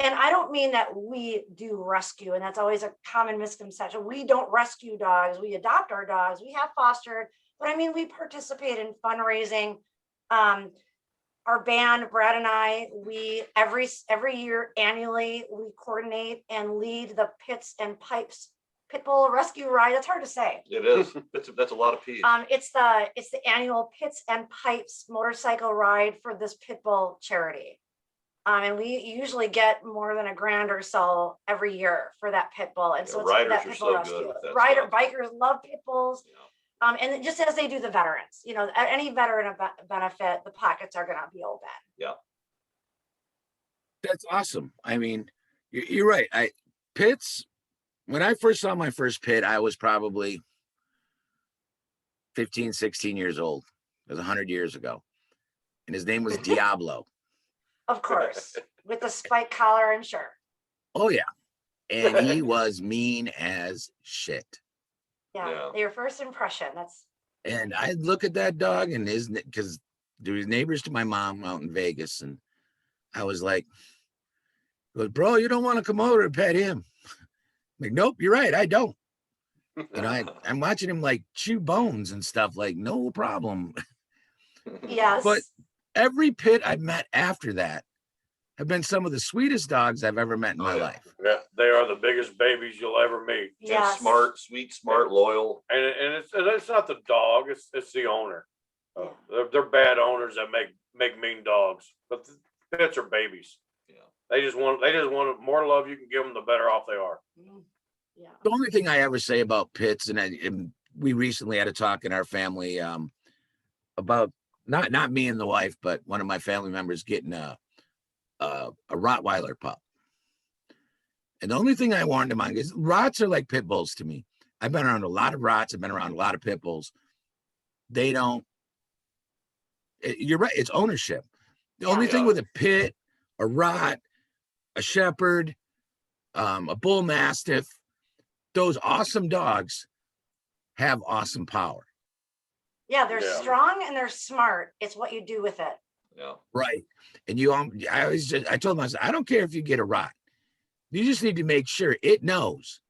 And I don't mean that we do rescue, and that's always a common misconception. We don't rescue dogs. We adopt our dogs. We have fostered, but I mean, we participate in fundraising. Our band, Brad and I, we every year annually, we coordinate and lead the Pits and Pipes Pit Bull Rescue Ride. That's hard to say. It is. That's a lot of P's. It's the annual Pits and Pipes motorcycle ride for this pit bull charity. And we usually get more than $1,000 or so every year for that pit bull. And so it's riders that are pit so bull good rescue. with that stuff. Bikers love pit bulls. Yeah. And just as they do the veterans, any veteran benefit, the pockets are going to be open. That's awesome. I mean, you're right. Pits, when I first saw my first pit, I was probably 15, 16 years old. It was 100 years ago. And his name was Diablo. Of course, with the spike collar and shirt. Oh, yeah. And he was mean as shit. Yeah. Your first impression. That's. And I look at that dog and because there was neighbors to my mom out in Vegas. And I was like, bro, you don't want to come over and pet him. I'm like, nope, you're right. I don't. I'm watching him like chew bones and stuff, like, no problem. Yes. But every pit I've met after that have been some of the sweetest dogs I've ever met in my life. Yeah, they are the biggest babies you'll ever meet. Yes. And smart, sweet, smart, loyal. And it's not the dog, it's the owner. They're bad owners that make mean dogs, but the pits are babies. Yeah. They just want the more love you can give them, the better off they are. Yeah. The only thing I ever say about pits, and we recently had a talk in our family about not me and the wife, but one of my family members getting a Rottweiler pup. And the only thing I warned him on is Rots are like pit bulls to me. I've been around a lot of Rots. I've been around a lot of pit bulls. They don't. You're right. It's ownership. The only thing with a pit, a Rot, a Shepherd, a Bull Mastiff, those awesome dogs have awesome power. Yeah, they're strong and they're smart. It's what you do with it. Yeah. Right. And I told myself, I don't care if you get a Rot. You just need to make sure it knows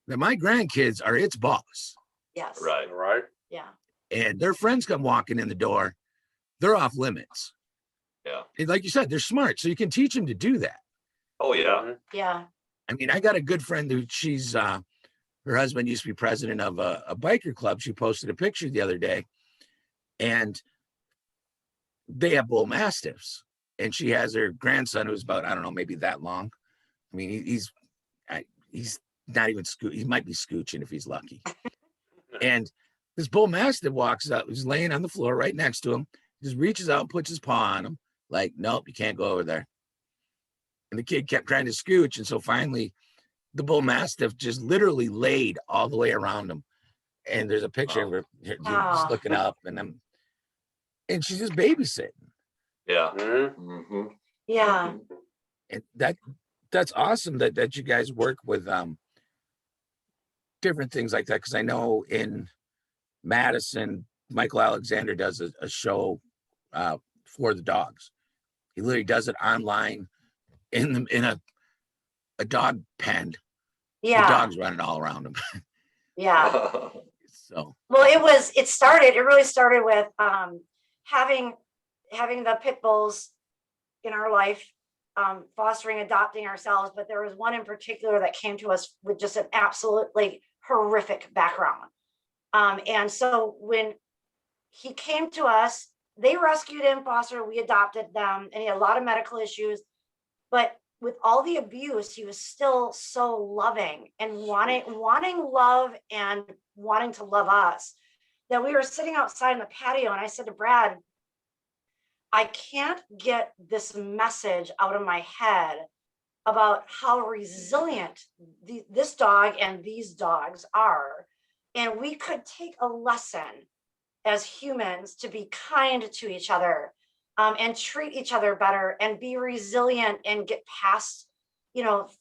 that my grandkids are its boss, Yes. Right. Right? Yeah. and their friends come walking in the door, they're off limits. Yeah. And like you said, they're smart, so you can teach them to do that. Oh, yeah. Mhm. Yeah. I mean, I got a good friend who she's her husband used to be president of a biker club. She posted a picture the other day, and they have bull mastiffs, and she has her grandson who's about, I don't know, maybe that long. I mean, he's not even he might be scooching if he's lucky. And this bull mastiff walks up, he's laying on the floor right next to him, just reaches out and puts his paw on him, like, nope, you can't go over there. And the kid kept trying to scooch, and so finally the bull mastiff just literally laid all the way around him. And there's a picture of her just Wow. looking up, and she's just babysitting. Yeah. Mhm. Mm-hmm. Yeah. And that's awesome that you guys work with different things like that. Because I know in Madison, Michael Alexander does a show for the dogs. He literally does it online in a dog pen. The Yeah. dog's running all around him. Yeah. So Well, it really started with having the pit bulls in our life, fostering, adopting ourselves. But there was one in particular that came to us with just an absolutely horrific background. And so when he came to us, they rescued him, fostered, we adopted them, and he had a lot of medical issues. But with all the abuse, he was still so loving and wanting love and wanting to love us, that we were sitting outside in the patio, and I said to Brad, I can't get this message out of my head about how resilient this dog and these dogs are. And we could take a lesson as humans to be kind to each other, and treat each other better and be resilient and get past,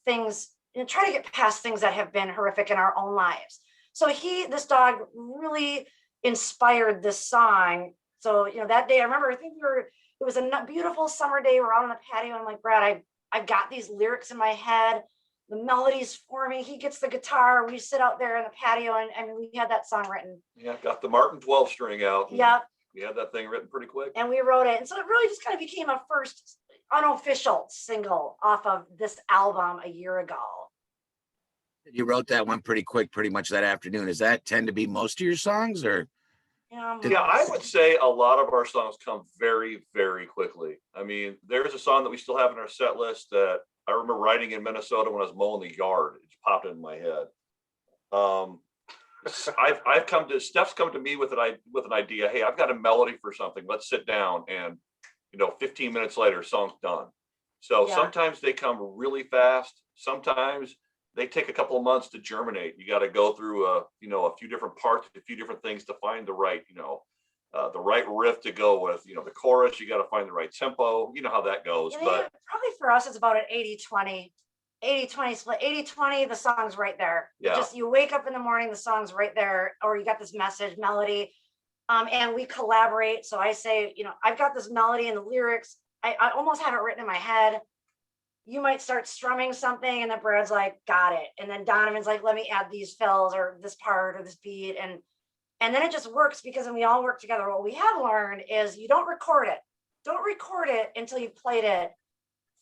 things, and try to get past things that have been horrific in our own lives. So this dog really inspired this song. So, that day, I remember, it was a beautiful summer day. We're out on the patio, and I'm like, Brad, I've got these lyrics in my head. The melody's forming. He gets the guitar. We sit out there in the patio, and we had that song written. Yeah, got the Martin 12 string out. and Yeah. We had that thing written pretty quick. And we wrote it. And so it really just kind of became a first unofficial single off of this album a year ago. you wrote that one pretty quick, pretty much that afternoon. Does that tend to be most of your songs, or? Yeah, I would say a lot of our songs come very, very quickly. I mean, there's a song that we still have in our set list that I remember writing in Minnesota when I was mowing the yard. It just popped into my head. Steph's come to me with an idea. Hey, I've got a melody for something. Let's sit down, and 15 minutes later, song's done. So Yeah. sometimes they come really fast. Sometimes they take a couple of months to germinate. You got to go through a few different parts, a few different things to find the right riff to go with. The chorus, you got to find the right tempo. You know how that goes. Yeah, But probably for us, it's about an 80-20 split. 80-20, the song's right there. Yeah. You wake up in the morning, the song's right there, or you got this message, melody, and we collaborate. So I say, I've got this melody and the lyrics. I almost have it written in my head. You might start strumming something, and then Brad's like, got it. And then Donovan's like, let me add these fills or this part or this beat. And then it just works, because when we all work together, what we have learned is you don't record it. Don't record it until you've played it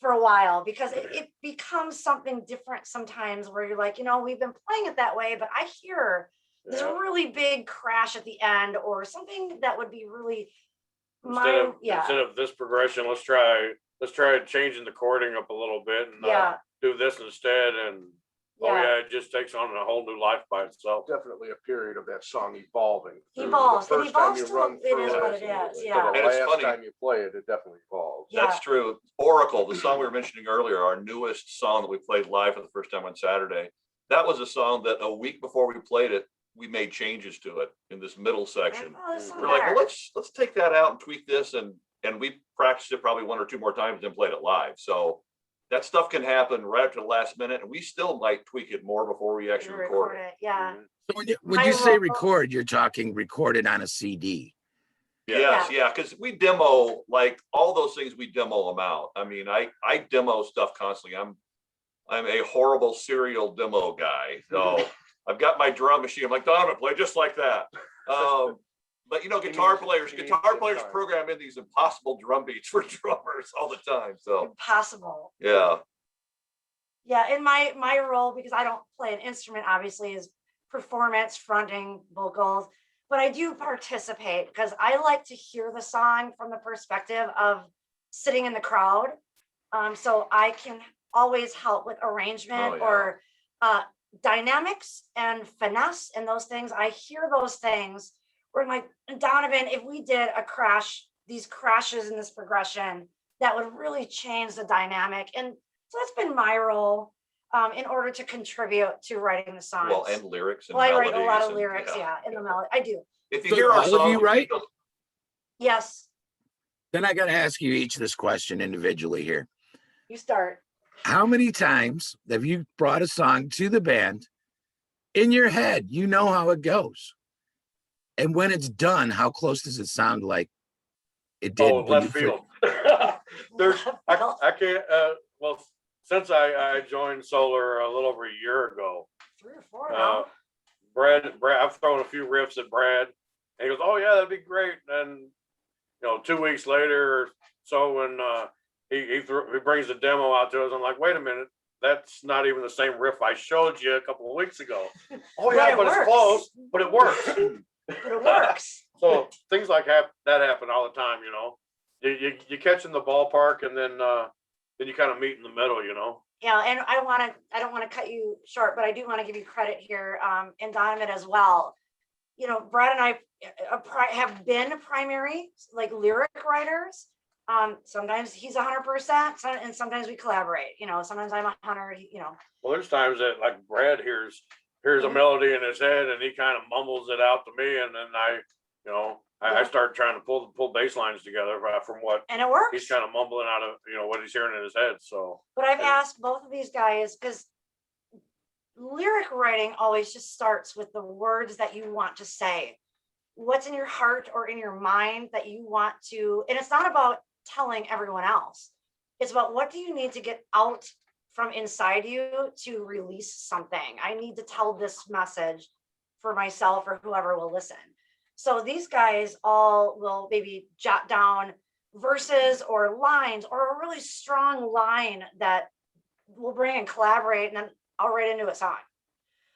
for a while, because it becomes something different sometimes, where you're like, we've been playing it that way, but I hear this Yeah. really big crash at the end, or something that would be really Instead of this progression, let's try changing the chording up a little bit and do this instead. And it just takes on a whole new life by itself. Definitely a period of that song evolving. Evolves. The It first time evolves you to run it through is what it is, to yeah. the And it's last funny. time you play it, it definitely evolves. Yeah. That's true. Oracle, the song we were mentioning earlier, our newest song that we played live for the first time on Saturday, that was a song that a week before we played it, we made changes to it in this middle section. Oh, this song We're like, there. well, let's take that out and tweak this, and we practiced it probably one or two more times, then played it live. So that stuff can happen right up to the last minute, and we still might tweak it more before we You actually record it. it. Yeah. Mhm. So when you I say wrote- record, you're talking recorded on a CD. Yes, yeah, because we demo, like all those things, we demo them out. I mean, I demo stuff constantly. I'm a horrible serial demo guy. So I've got my drum machine. I'm like, Donovan, play just like that. But guitar players program in these impossible drum beats for drummers all the time. So Impossible. yeah. Yeah, in my role, because I don't play an instrument, obviously, is performance, fronting, vocals, but I do participate because I like to hear the song from the perspective of sitting in the crowd. So I can always help with arrangement Oh, yeah. or dynamics and finesse and those things. I hear those things where I'm like, Donovan, if we did a crash, these crashes in this progression, that would really change the dynamic. And so that's been my role in order to contribute to writing the songs. Well, and lyrics and Well, I write a lot melodies of and- lyrics, in the melody. I do. If you So hear our all of you songs, write? Yes, Then I got to ask you each this question individually here. you start. How many times have you brought a song to the band in your head? You know how it goes. And when it's done, how close does it sound like it did? Oh, when you left field. I can't, well, since I joined Solar a little over a year ago, 3 or 4 now. Brad, I've thrown a few riffs at Brad, and he goes, "Oh yeah, that'd be great." And 2 weeks later or so, when he brings the demo out to us, I'm like, "Wait a minute, that's not even the same riff I showed you a couple of weeks ago." Oh yeah, But it but it's works. close, but it works. But it works. So things like that happen all the time. You catch in the ballpark, and then you kind of meet in the middle. Yeah, and I don't want to cut you short, but I do want to give you credit here, and Donovan as well. Brad and I have been primary, like lyric writers. Sometimes he's 100%, and sometimes we collaborate. Sometimes I'm 100. Well, there's times that like Brad hears a Mhm. melody in his head, and he kind of mumbles it out to me, and then I start trying to pull bass lines together from what And it works. he's kind of mumbling out of what he's hearing in his head. So But I've and- asked both of these guys because lyric writing always just starts with the words that you want to say. What's in your heart or in your mind that you want to, and it's not about telling everyone else. It's about what do you need to get out from inside you to release something. I need to tell this message for myself or whoever will listen. So these guys all will maybe jot down verses or lines or a really strong line that we'll bring and collaborate, and then I'll write into a song.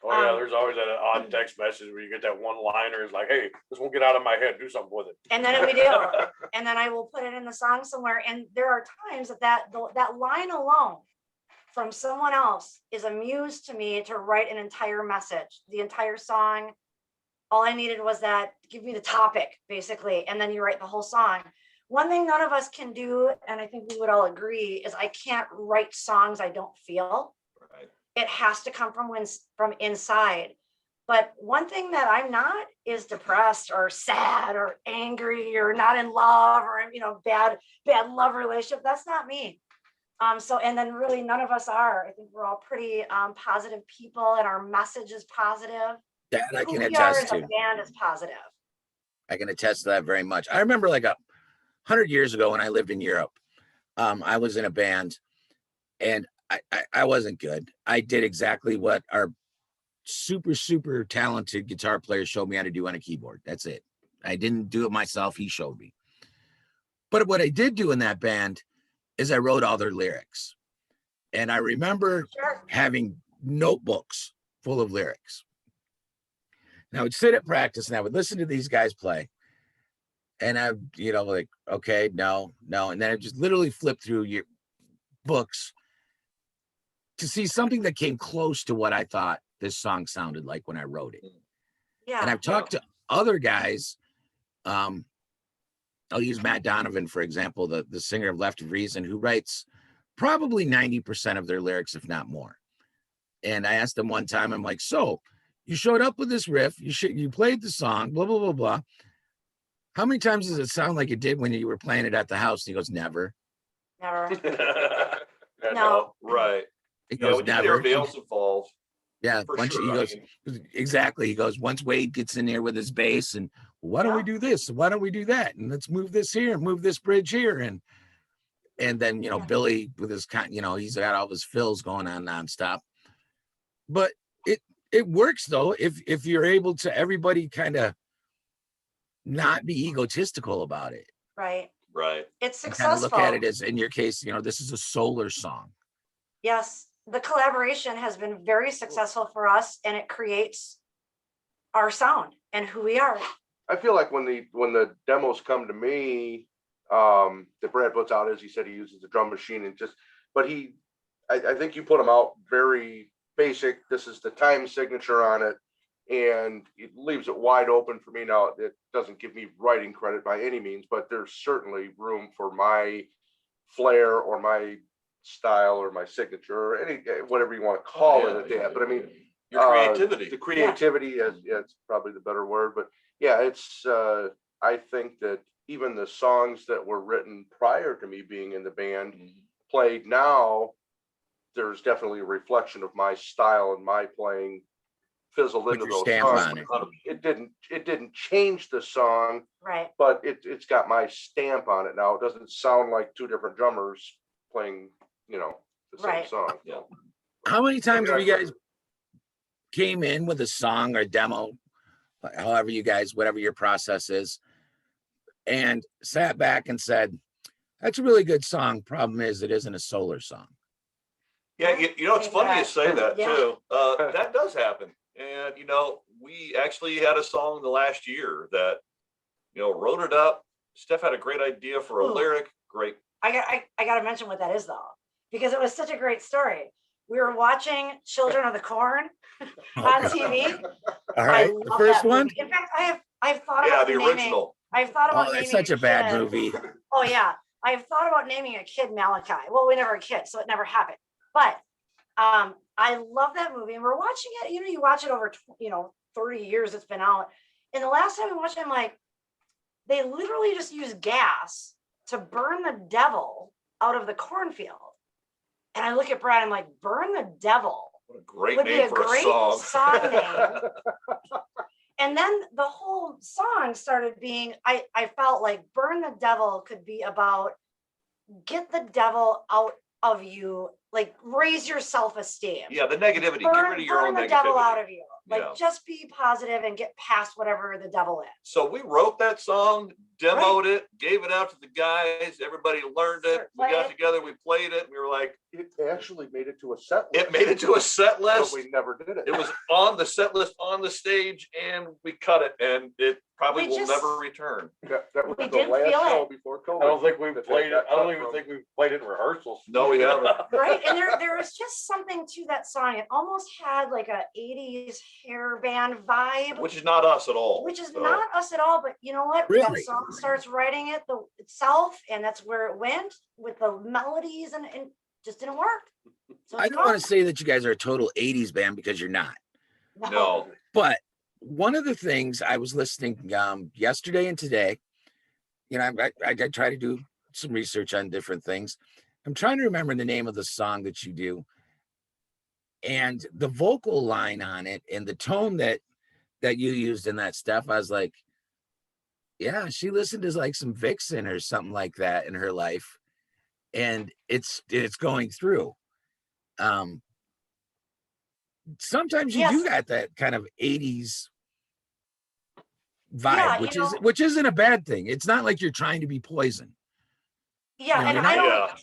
oh yeah, there's always that odd text message where you get that one liner. It's like, hey, this won't get out of my head. Do something with it. And then we do, and then I will put it in the song somewhere. And there are times that line alone from someone else is a muse to me to write an entire message, the entire song. All I needed was that, give me the topic, basically, and then you write the whole song. One thing none of us can do, and I think we would all agree, is I can't write songs I don't feel. Right. It has to come from inside. But one thing that I'm not is depressed or sad or angry or not in love or bad love relationship. That's not me. So, and then really none of us are. I think we're all pretty positive people, and our message is positive. That I Who can we are attest as to. a band is positive. I can attest to that very much. I remember like 100 years ago when I lived in Europe, I was in a band, and I wasn't good. I did exactly what our super talented guitar player showed me how to do on a keyboard. That's it. I didn't do it myself. He showed me. But what I did do in that band is I wrote all their lyrics. And I remember Sure. having notebooks full of lyrics. And I would sit at practice and I would listen to these guys play. And I, like, okay, no. And then I just literally flip through your books to see something that came close to what I thought this song sounded like when I wrote it. Yeah. And I've talked to other guys. I'll use Matt Donovan, for example, the singer of Left of Reason, who writes probably 90% of their lyrics, if not more. And I asked him one time, I'm like, so you showed up with this riff, you played the song, blah, blah, blah, blah. How many times does it sound like it did when you were playing it at the house? And he goes, never. Never. No, right. He Yeah, goes, when you hear never. Bales and Falls, Yeah, for once sure. he I goes, mean, exactly. He goes, once Wade gets in there with his bass, and why don't we Yeah. do this? Why don't we do that? And let's move this here and move this bridge here. And And then, Yeah. Billy with his he's got all his fills going on nonstop. But it works though, if you're able to everybody kind of not be egotistical about it. Right. Right. It's And kind of successful. look at it as, in your case, this is a solar song. Yes, the collaboration has been very successful for us, and it creates our sound and who we are. I feel like when the demos come to me, that Brad puts out, as he said, he uses the drum machine and but I think you put them out very basic. This is the time signature on it, and it leaves it wide open for me. Now, it doesn't give me writing credit by any means, but there's certainly room for my flair or my style or my signature or any, whatever you want to call it at that. But I mean, Your creativity. the creativity is, it's probably the better word, but yeah, it's, I think that even the songs that were written prior to me being in the band played now, there's definitely a reflection of my style and my playing fizzled Put into your those stamp songs. on it. It didn't change the song, Right. but it's got my stamp on it now. It doesn't sound like two different drummers playing, the same Right. song. Yeah. How many times have you guys came in with a song or demo, however you guys, whatever your process is, and sat back and said, that's a really good song. Problem is, it isn't a solar song. Yeah, it's funny you say that Yeah. too. That does happen. And, we actually had a song the last year that, wrote it up. Steph had a great idea for a Ooh. lyric. Great. I got to mention what that is though, because it was such a great story. We were watching Children of the Corn on TV. All right, I the love first that one. movie. In fact, I've thought Yeah, about the naming. original. I've thought about Oh, naming it's such a bad kid- movie. Oh yeah, I've thought about naming a kid Malachi. Well, we never were kids, so it never happened. But I love that movie, and we're watching it. You watch it over 30 years it's been out, and the last time we watched it, I'm like, they literally just use gas to burn the devil out of the cornfield. And I look at Brad, I'm like, burn the devil What a great would be name a for a great song. song name. And then the whole song started being, I felt like burn the devil could be about get the devil out of you, like raise your self-esteem. Yeah, the negativity. Get rid of your own burn the negativity. devil out of you. Like Yeah. just be positive and get past whatever the devil is. So we wrote that song, demoed it, gave it out to the guys. Everybody learned it. Sure, We got play it. together, we played it. We were like, It actually made it to a set list. it made it to a set but list. we never did it. It was on the set list on the stage, and we cut it, and it probably We will just- never return. That was We the did last feel show it. before COVID. I don't think we've that played it. got I don't cut even from. think we've played it in rehearsals. No, we haven't. Right. And there was just something to that song. It almost had like a 80s hair band vibe, Which is not us at all. which is So, not us at all. But you know what? Really? That song starts writing it itself, and that's where it went with the melodies, and it just didn't work. So I it's don't want gone. to say that you guys are a total 80s band because you're not. No. But one of the things I was listening yesterday and today, I try to do some research on different things. I'm trying to remember the name of the song that you do, and the vocal line on it and the tone that you used in that stuff. I was like, yeah, she listened to like some Vixen or something like that in her life, and it's going through. Sometimes you do Yes. got that kind of 80s vibe, Yeah, which isn't a bad thing. It's not like you're trying to be Poison. Yeah, No, and you're I not- don't. Yeah.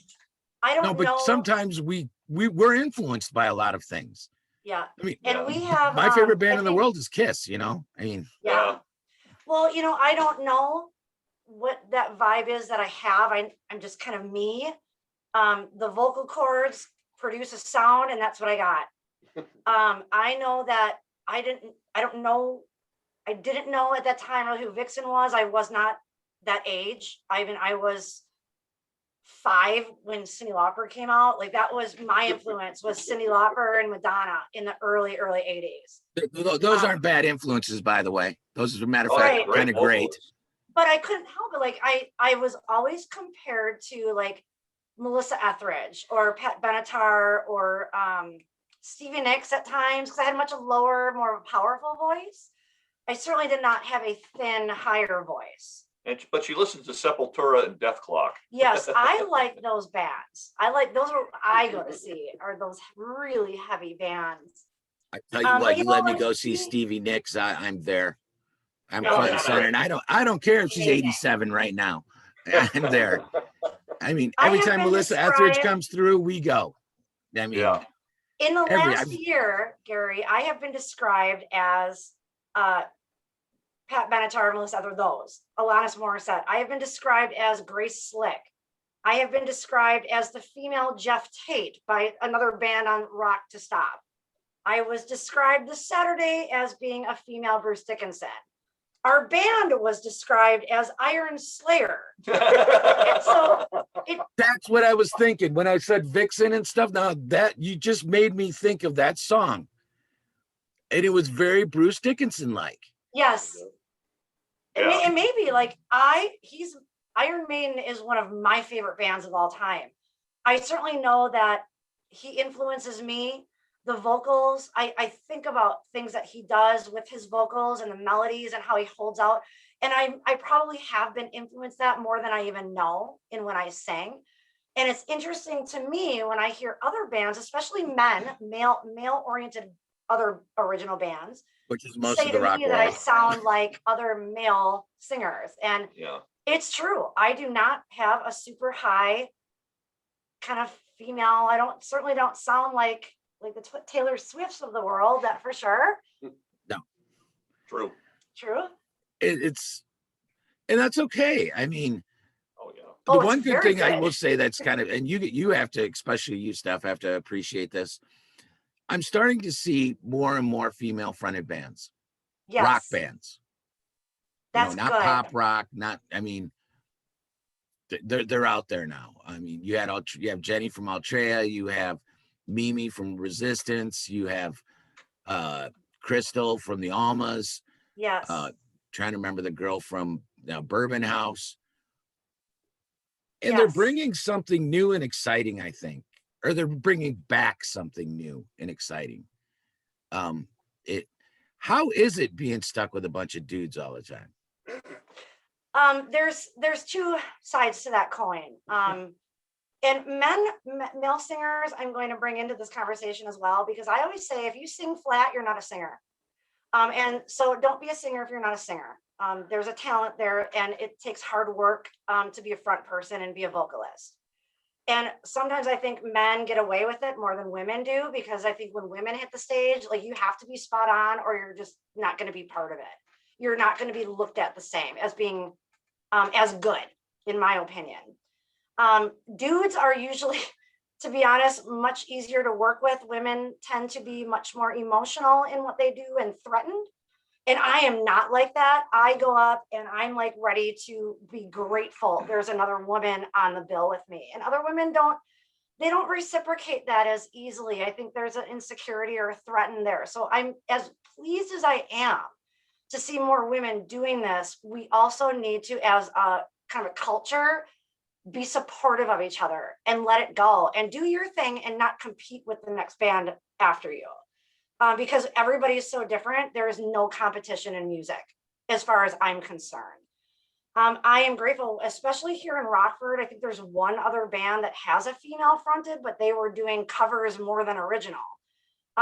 I don't No, but know. sometimes we're influenced by a lot of things. Yeah, I mean, and Yeah. we have my favorite I band in the think- world is Kiss. I mean, Yeah. Yeah. Well, I don't know what that vibe is that I have. I'm just kind of me. The vocal cords produce a sound, and that's what I got. I know that I didn't know at that time really who Vixen was. I was not that age. I was 5 when Cyndi Lauper came out. Like that was my influence, was Cyndi Lauper and Madonna in the early 80s. those aren't bad influences, by the way. Those, as a matter of Oh, fact, Right. kind of great. vocalist. But I couldn't help it. Like I was always compared to like Melissa Etheridge or Pat Benatar or Stevie Nicks at times, because I had much lower, more powerful voice. I certainly did not have a thin, higher voice. But she listens to Sepultura and Death Clock. Yes, I like those bands. I go to see are those really heavy bands. I tell you But what, you you know, let me like, go see see- Stevie Nicks, I'm there. I'm Oh, front and yeah. center, and I don't care if she's Amazing. 87 right now. I'm there. I mean, I every have time been Melissa Etheridge described- comes through, we go. I mean, Yeah. In the Every- last I've- year, Gary, I have been described as Pat Benatar, Melissa Etheridge, those, Alanis Morissette. I have been described as Grace Slick. I have been described as the female Jeff Tate by another band on Rock to Stop. I was described this Saturday as being a female Bruce Dickinson. Our band was described as Iron Slayer. So that's what I was thinking when I said Vixen and stuff. Now that you just made me think of that song. And it was very Bruce Dickinson like. yes, Yeah. it may be like he's Iron Maiden is one of my favorite bands of all time. I certainly know that he influences me. The vocals, I think about things that he does with his vocals and the melodies and how he holds out. And I probably have been influenced that more than I even know in when I sang. And it's interesting to me when I hear other bands, especially male oriented other original bands, Which is most say of the to rock me that I world. sound like other male singers. And Yeah. it's true. I do not have a super high kind of female. Certainly don't sound like the Taylor Swifts of the world, that for sure. True. True. It's and that's okay. I mean, Oh, yeah. the Oh, it's one good very thing I good. will say that's kind of, and you have to, especially you, Steph, have to appreciate this. I'm starting to see more and more female fronted bands, Yes. rock bands. That's not good. pop rock, I mean, they're out there now. I mean, you have Jenny from Altrea, you have Mimi from Resistance, you have Crystal from the Almas, Yes. trying to remember the girl from Bourbon House. And they're Yes. bringing something new and exciting, I think, or they're bringing back something new and exciting. How is it being stuck with a bunch of dudes all the time? There's two sides to that coin. And male singers, I'm going to bring into this conversation as well, because I always say, if you sing flat, you're not a singer. And so don't be a singer if you're not a singer. There's a talent there, and it takes hard work to be a front person and be a vocalist. And sometimes I think men get away with it more than women do, because I think when women hit the stage, like, you have to be spot on or you're just not going to be part of it. You're not going to be looked at the same as being as good, in my opinion. Dudes are usually, to be honest, much easier to work with. Women tend to be much more emotional in what they do and threatened. And I am not like that. I go up and I'm like ready to be grateful there's another woman on the bill with me. And other women don't reciprocate that as easily. I think there's an insecurity or a threat in there. So I'm as pleased as I am to see more women doing this. We also need to, as a kind of a culture, be supportive of each other and let it go and do your thing and not compete with the next band after you. Because everybody is so different. There is no competition in music as far as I'm concerned. I am grateful, especially here in Rockford. I think there's one other band that has a female fronted, but they were doing covers more than original.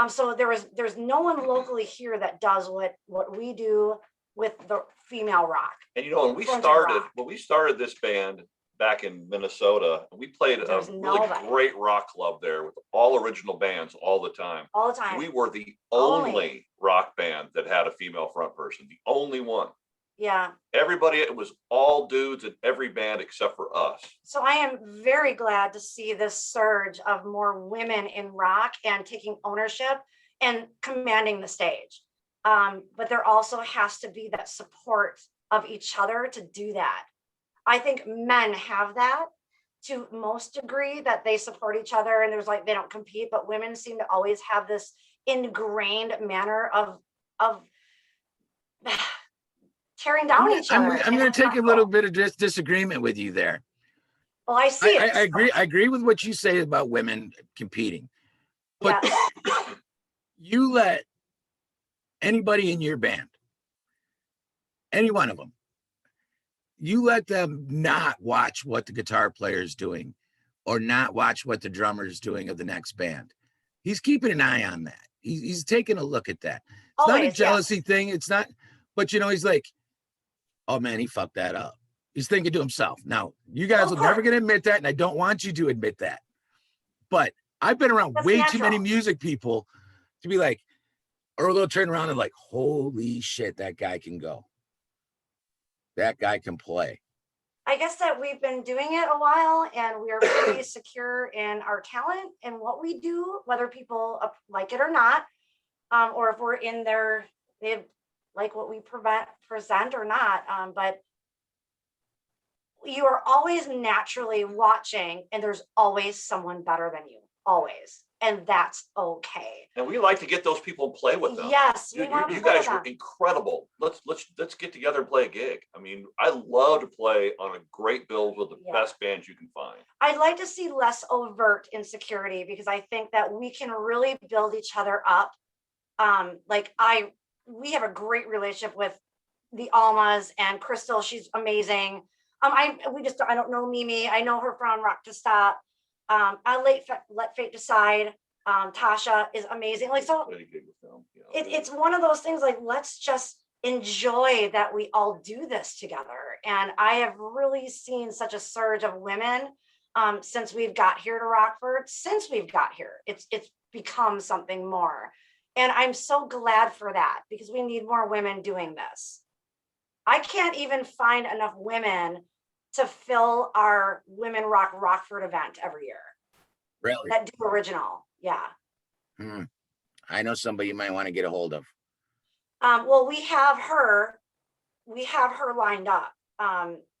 So there's no one locally here that does what we do with the female rock. And when we Fronted started this band back in Minnesota, we played a There's really nobody. great rock club there with all original bands all the time. All the time. We were the Only. only rock band that had a female front person, the only one. Yeah. Everybody, it was all dudes in every band except for us. So I am very glad to see this surge of more women in rock and taking ownership and commanding the stage. But there also has to be that support of each other to do that. I think men have that to most degree, that they support each other and there's like, they don't compete, but women seem to always have this ingrained manner of tearing down each other. I'm going to take a little bit of disagreement with you there. Well, I see it. I agree. I agree with what you say about women competing, but Yeah. you let anybody in your band, any one of them, you let them not watch what the guitar player is doing or not watch what the drummer is doing of the next band. He's keeping an eye on that. He's taking a look at that. It's not a Always, jealousy yes. thing. It's not, but he's like, oh man, he fucked that up. He's thinking to himself. Now, you guys Of are never course. going to admit that, and I don't want you to admit that. But I've been around That's way too many natural. music people to be like, or they'll turn around and like, holy shit, that guy can go. That guy can play. I guess that we've been doing it a while and we are pretty secure in our talent and what we do, whether people like it or not, or if we're in there, they like what we present or not. But you are always naturally watching and there's always someone better than you, always. And that's okay. And we like to get those people and play with them. Yes, we You, want you to play guys with were them. incredible. Let's get together and play a gig. I mean, I love to play on a great build with the Yeah. best bands you can find. I'd like to see less overt insecurity because I think that we can really build each other up. We have a great relationship with the Almas and Crystal. She's amazing. I don't know Mimi. I know her from Rock to Stop. I let fate decide. Tasha is amazing. Like, so Play a gig with them, you know. it's one of those things like, let's just enjoy that we all do this together. And I have really seen such a surge of women since we've got here to Rockford. Since we've got here, it's become something more. And I'm so glad for that because we need more women doing this. I can't even find enough women to fill our Women Rock Rockford event every year Really? that do original. Yeah. I know somebody you might want to get a hold of. Well, we have her lined up.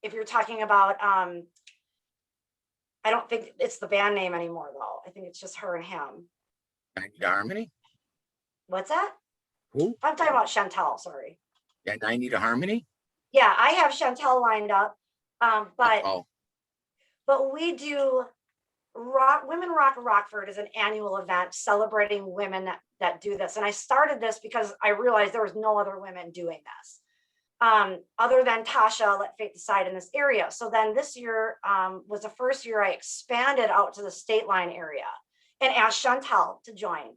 If you're talking about, I don't think it's the band name anymore though. I think it's just her and him. 90 to Harmony? What's that? Who? I'm talking about Chantel, sorry. Yeah, 90 to Harmony? Yeah, I have Chantel lined up. But Oh, we do Women Rock Rockford is an annual event celebrating women that do this. And I started this because I realized there was no other women doing this. Other than Tasha, Let Fate Decide in this area. So then this year was the first year I expanded out to the State Line area and asked Chantel to join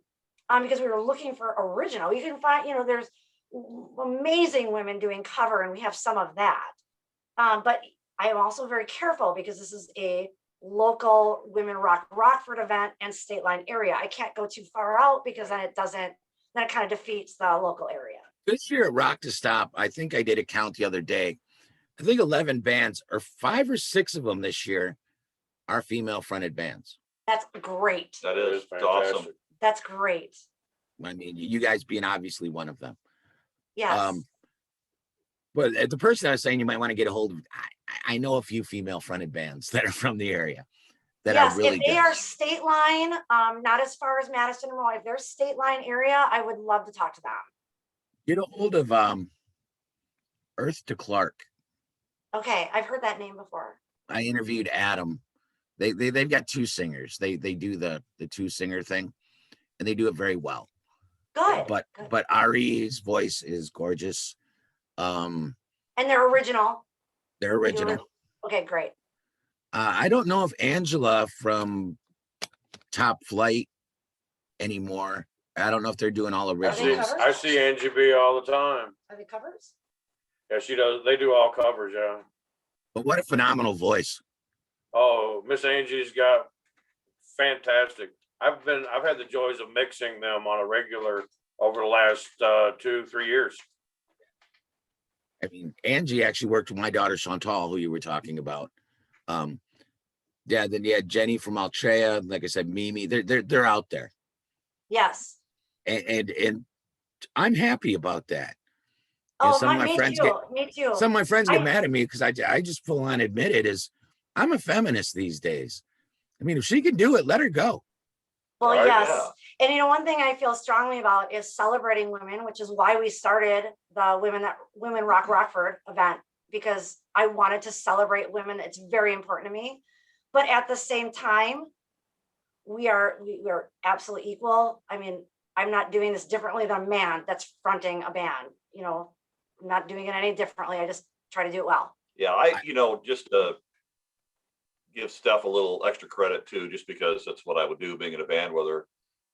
because we were looking for original. You can find, there's amazing women doing cover and we have some of that. But I am also very careful because this is a local Women Rock Rockford event and State Line area. I can't go too far out because then it kind of defeats the local area. this year at Rock to Stop, I think I did a count the other day. I think 11 bands, or 5 or 6 of them this year are female fronted bands. That's great. That It is is awesome. fantastic. That's great. I mean, you guys being obviously one of them. Yes. But the person I was saying you might want to get a hold of, I know a few female fronted bands that are from the area that yes, are really if they good. are State Line, not as far as Madison and Roy, if they're State Line area, I would love to talk to them. Get a hold of Earth to Clark. Okay, I've heard that name before. I interviewed Adam. They've got 2 singers. They do the 2 singer thing, and they do it very well. Good. But good. but Ari's voice is gorgeous. And they're original. They're They do original. Okay, great. I don't know if Angela from Top Flight anymore. I don't know if they're doing all they originals. covers? I see Angie B all the time. Are they covers? Yeah, she does. They do all covers. Yeah. But what a phenomenal voice. Oh, Miss Angie's got fantastic. I've had the joys of mixing them on a regular over the last 2-3 years. I mean, Angie actually worked with my daughter Chantal, who you were talking about. Yeah, then you had Jenny from Altrea, like I said, Mimi. They're out there. Yes. And I'm happy about that. Oh, some of my me friends too. Me too. Some of my friends get I- mad at me because I just full on admit it is I'm a feminist these days. I mean, if she can do it, let her go. Well, Right, yes. yeah. And one thing I feel strongly about is celebrating women, which is why we started the Women Rock Rockford event, because I wanted to celebrate women. It's very important to me. But at the same time, we are absolutely equal. I mean, I'm not doing this differently than a man that's fronting a band. I'm not doing it any differently. I just try to do it well. Yeah, just to give Steph a little extra credit too, just because that's what I would do being in a band with her.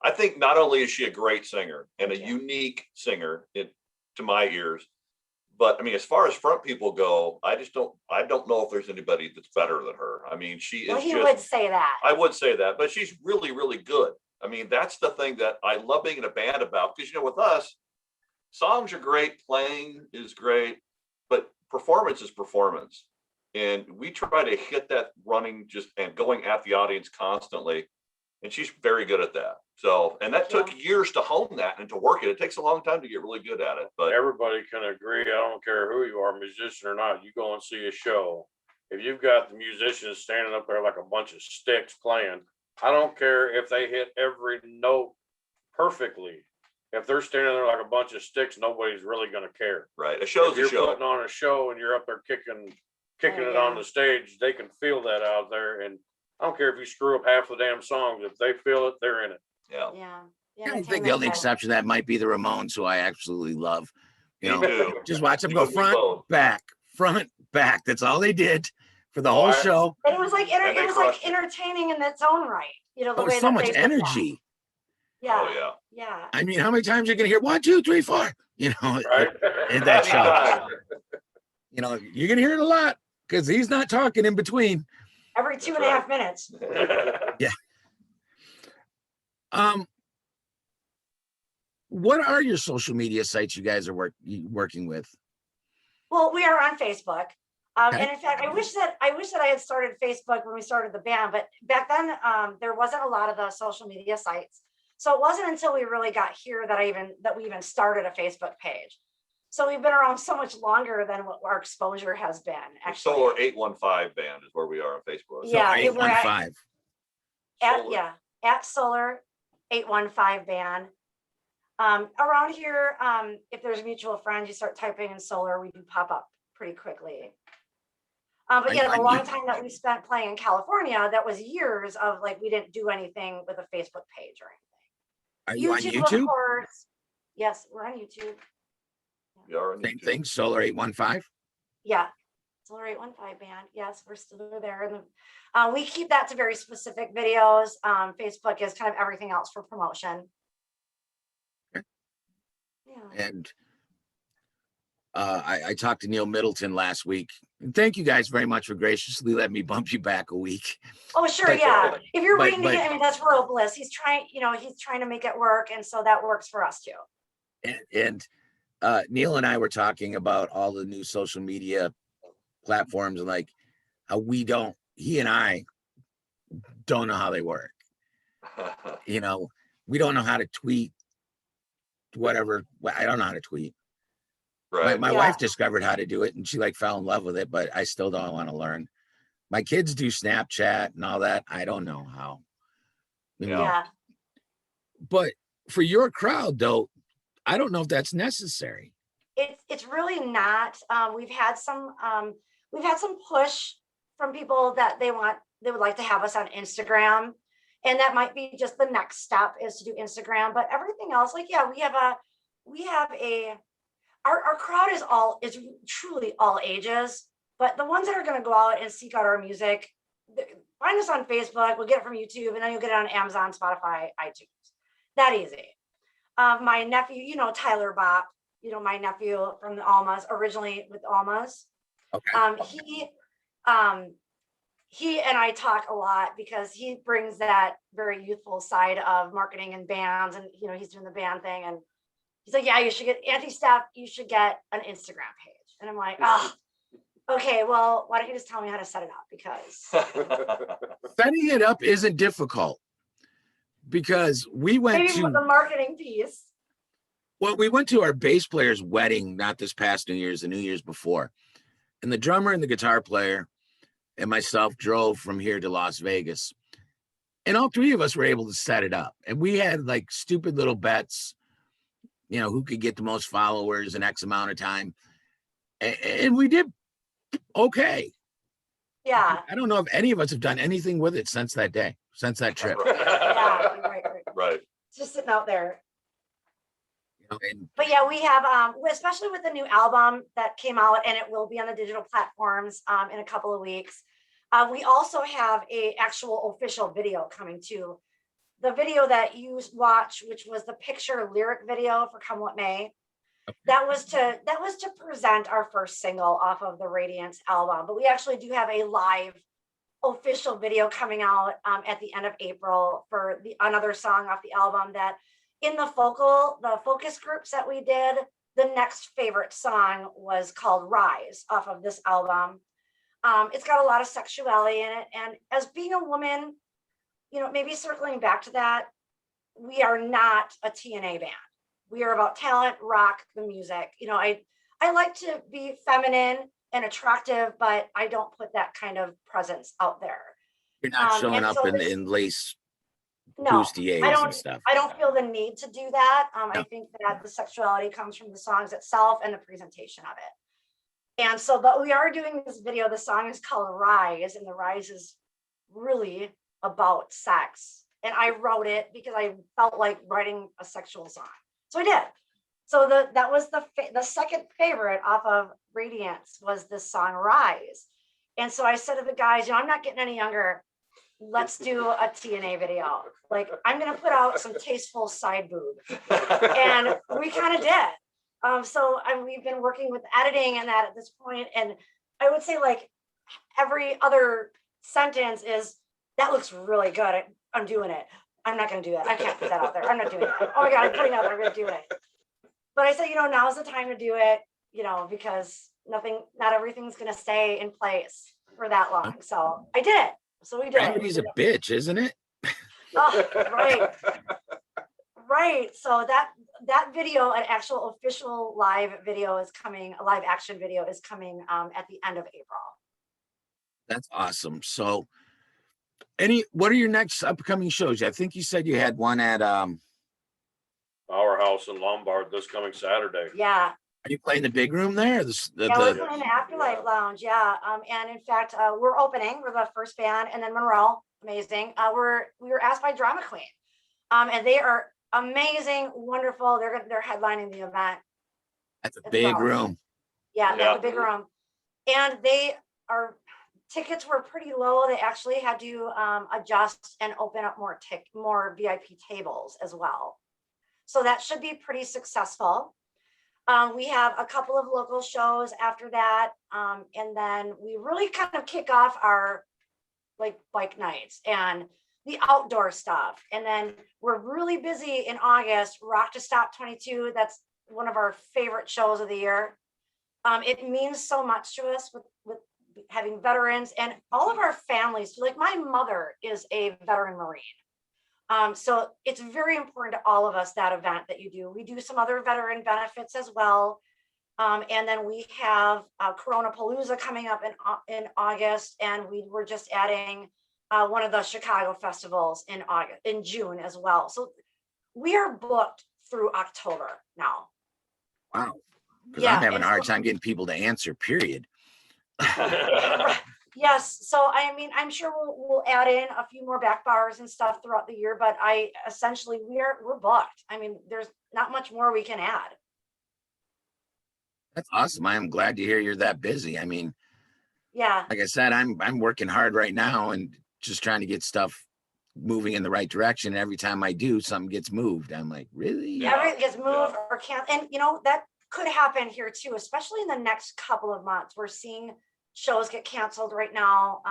I think not only is she a great singer and a Thank you. unique singer to my ears, but I mean, as far as front people go, I don't know if there's anybody that's better than her. I mean, she Well, is he just, would say that. I would say that, but she's really, really good. I mean, that's the thing that I love being in a band about, because, with us, songs are great, playing is great, but performance is performance. And we try to hit that running and going at the audience constantly. And she's very good at that. So, and that took years to hone that and to work it. It takes a long time to get really good at it. But Everybody can agree. I don't care who you are, musician or not. You go and see a show. If you've got the musicians standing up there like a bunch of sticks playing, I don't care if they hit every note perfectly. If they're standing there like a bunch of sticks, nobody's really going to care. right, a show's If a you're show. putting on a show and you're up there kicking Oh, it on yeah. the stage, they can feel that out there. And I don't care if you screw up half the damn songs. If they feel it, they're in it. Yeah, Yeah. I think the only exception to that might be the Ramones, who I absolutely love. me too. Just watch them You go and me front, both. back, front, back. That's all they did for the Oh, whole I- show. And it was like And they it was like crushed it. entertaining in its own right. The Oh, way so that much they did that. energy. Yeah. Oh, yeah. Yeah. I mean, how many times you're gonna hear 1, 2, 3, 4? Right? In that show. Anytime. You're gonna hear it a lot because he's not talking in between. Every 2.5 minutes. What are your social media sites you guys are working with? Well, we are on Facebook. Okay. And in fact, I wish that I had started Facebook when we started the band, but back then there wasn't a lot of the social media sites. So it wasn't until we really got here that we even started a Facebook page. So we've been around so much longer than what our exposure has been. Actually, Solar 815 band is where we are on Facebook. Yeah, So it- we're at- 815. Solar. at Solar 815 band. Around here, if there's mutual friends, you start typing in Solar, we do pop up pretty quickly. But yeah, the long time that we spent playing in California, that was years of like, we didn't do anything with a Facebook page or anything. Are you on Of YouTube? course. Yes, we're on YouTube. We are on Same YouTube. thing, Solar 815. Yeah. Solar 815 band. Yes, we're still there. And we keep that to very specific videos. Facebook is kind of everything else for promotion. Okay. Yeah. And I talked to Neil Middleton last week. And thank you guys very much for graciously letting me bump you back a week. Oh, sure. But- Yeah. If you're but- reading but- it, I mean, that's real bliss. He's trying to make it work. And so that works for us too. And Neil and I were talking about all the new social media platforms and like how he and I don't know how they work. We don't know how to tweet whatever. I don't know how to tweet. Right. My Yeah. wife discovered how to do it and she fell in love with it, but I still don't want to learn. My kids do Snapchat and all that. I don't know how. Yeah. But for your crowd though, I don't know if that's necessary. It's really not. We've had some push from people that they would like to have us on Instagram. And that might be just the next step is to do Instagram. But everything else, like, yeah, our crowd is truly all ages, but the ones that are going to go out and seek out our music, find us on Facebook, we'll get it from YouTube, and then you'll get it on Amazon, Spotify, iTunes. That easy. My nephew, Tyler Bopp, my nephew from the Almas, originally with Almas. Okay. He and I talk a lot because he brings that very youthful side of marketing and bands, and he's doing the band thing, and he's like, yeah, you should get Steph, you should get an Instagram page. And I'm like, oh, okay, well, why don't you just tell me how to set it up? Because Setting it up isn't difficult because we went maybe with the marketing piece. we went to our bass player's wedding, not this past New Year's, the New Year's before. And the drummer and the guitar player and myself drove from here to Las Vegas. And all three of us were able to set it up. And we had like stupid little bets, who could get the most followers in X amount of time. And we did okay. Yeah. I don't know if any of us have done anything with it since that day, since that trip. Yeah. Right. Right. It's just sitting out there. And But yeah, we have, especially with the new album that came out, and it will be on the digital platforms in a couple of weeks. We also have a actual official video coming too. The video that you watch, which was the picture lyric video for Come What May, that was to present our first single off of the Radiance album. But we actually do have a live official video coming out at the end of April for another song off the album that in the focus groups that we did, the next favorite song was called Rise off of this album. It's got a lot of sexuality in it. And as being a woman, maybe circling back to that, we are not a TNA band. We are about talent, rock, the music. I like to be feminine and attractive, but I don't put that kind of presence out there. you're not showing and up so in, this- in lace No, bustiers I and don't. stuff. I don't feel the need to do that. No. I think that the sexuality comes from the songs itself and the presentation of it. And so, but we are doing this video. The song is called Rise, and the Rise is really about sex. And I wrote it because I felt like writing a sexual song. So I did. So that was the second favorite off of Radiance was this song Rise. And so I said to the guys, I'm not getting any younger. Let's do a TNA video. Like, I'm going to put out some tasteful side boob. And we kind of did. We've been working with editing and that at this point. And I would say like every other sentence is, that looks really good. I'm doing it. I'm not going to do that. I can't put that out there. I'm not doing it. Oh my God, I'm putting it out there. I'm going to do it. But I said, now's the time to do it, because not everything's going to stay in place for that long. So I did it. So we did it. Gravity's a bitch, isn't it? Oh, right. Right. So that video, an actual official live video is coming, a live action video is coming at the end of April. That's awesome. So what are your next upcoming shows? I think you said you had one at Powerhouse in Lombard this coming Saturday. Yeah. are you playing the big room there? Yeah, we're playing the Afterlife Lounge. Yeah. And in fact, we're opening. We're the first band, and then Monroe, amazing. We were asked by Drama Queen. And they are amazing, wonderful. They're headlining the event. That's a big room. Yeah, Yeah. that's a big room. And tickets were pretty low. They actually had to adjust and open up more VIP tables as well. So that should be pretty successful. We have a couple of local shows after that. And then we really kind of kick off our bike nights and the outdoor stuff. And then we're really busy in August, Rock to Stop 22. That's one of our favorite shows of the year. It means so much to us with having veterans and all of our families. Like my mother is a veteran Marine. So it's very important to all of us, that event that you do. We do some other veteran benefits as well. And then we have Corona Palooza coming up in August, and we were just adding one of the Chicago festivals in June as well. So we are booked through October now. Wow. Because Yeah, I'm having and a hard so- time getting people to answer, period. Yes, so I mean, I'm sure we'll add in a few more back bars and stuff throughout the year, but we're booked. I mean, there's not much more we can add. That's awesome. I'm glad to hear you're that busy. I mean, Yeah, like I said, I'm working hard right now and just trying to get stuff moving in the right direction. And every time I do, something gets moved. I'm like, really? Yeah. everything gets moved or canceled, and that could happen here too, especially in the next couple of months. We're seeing shows get canceled right now.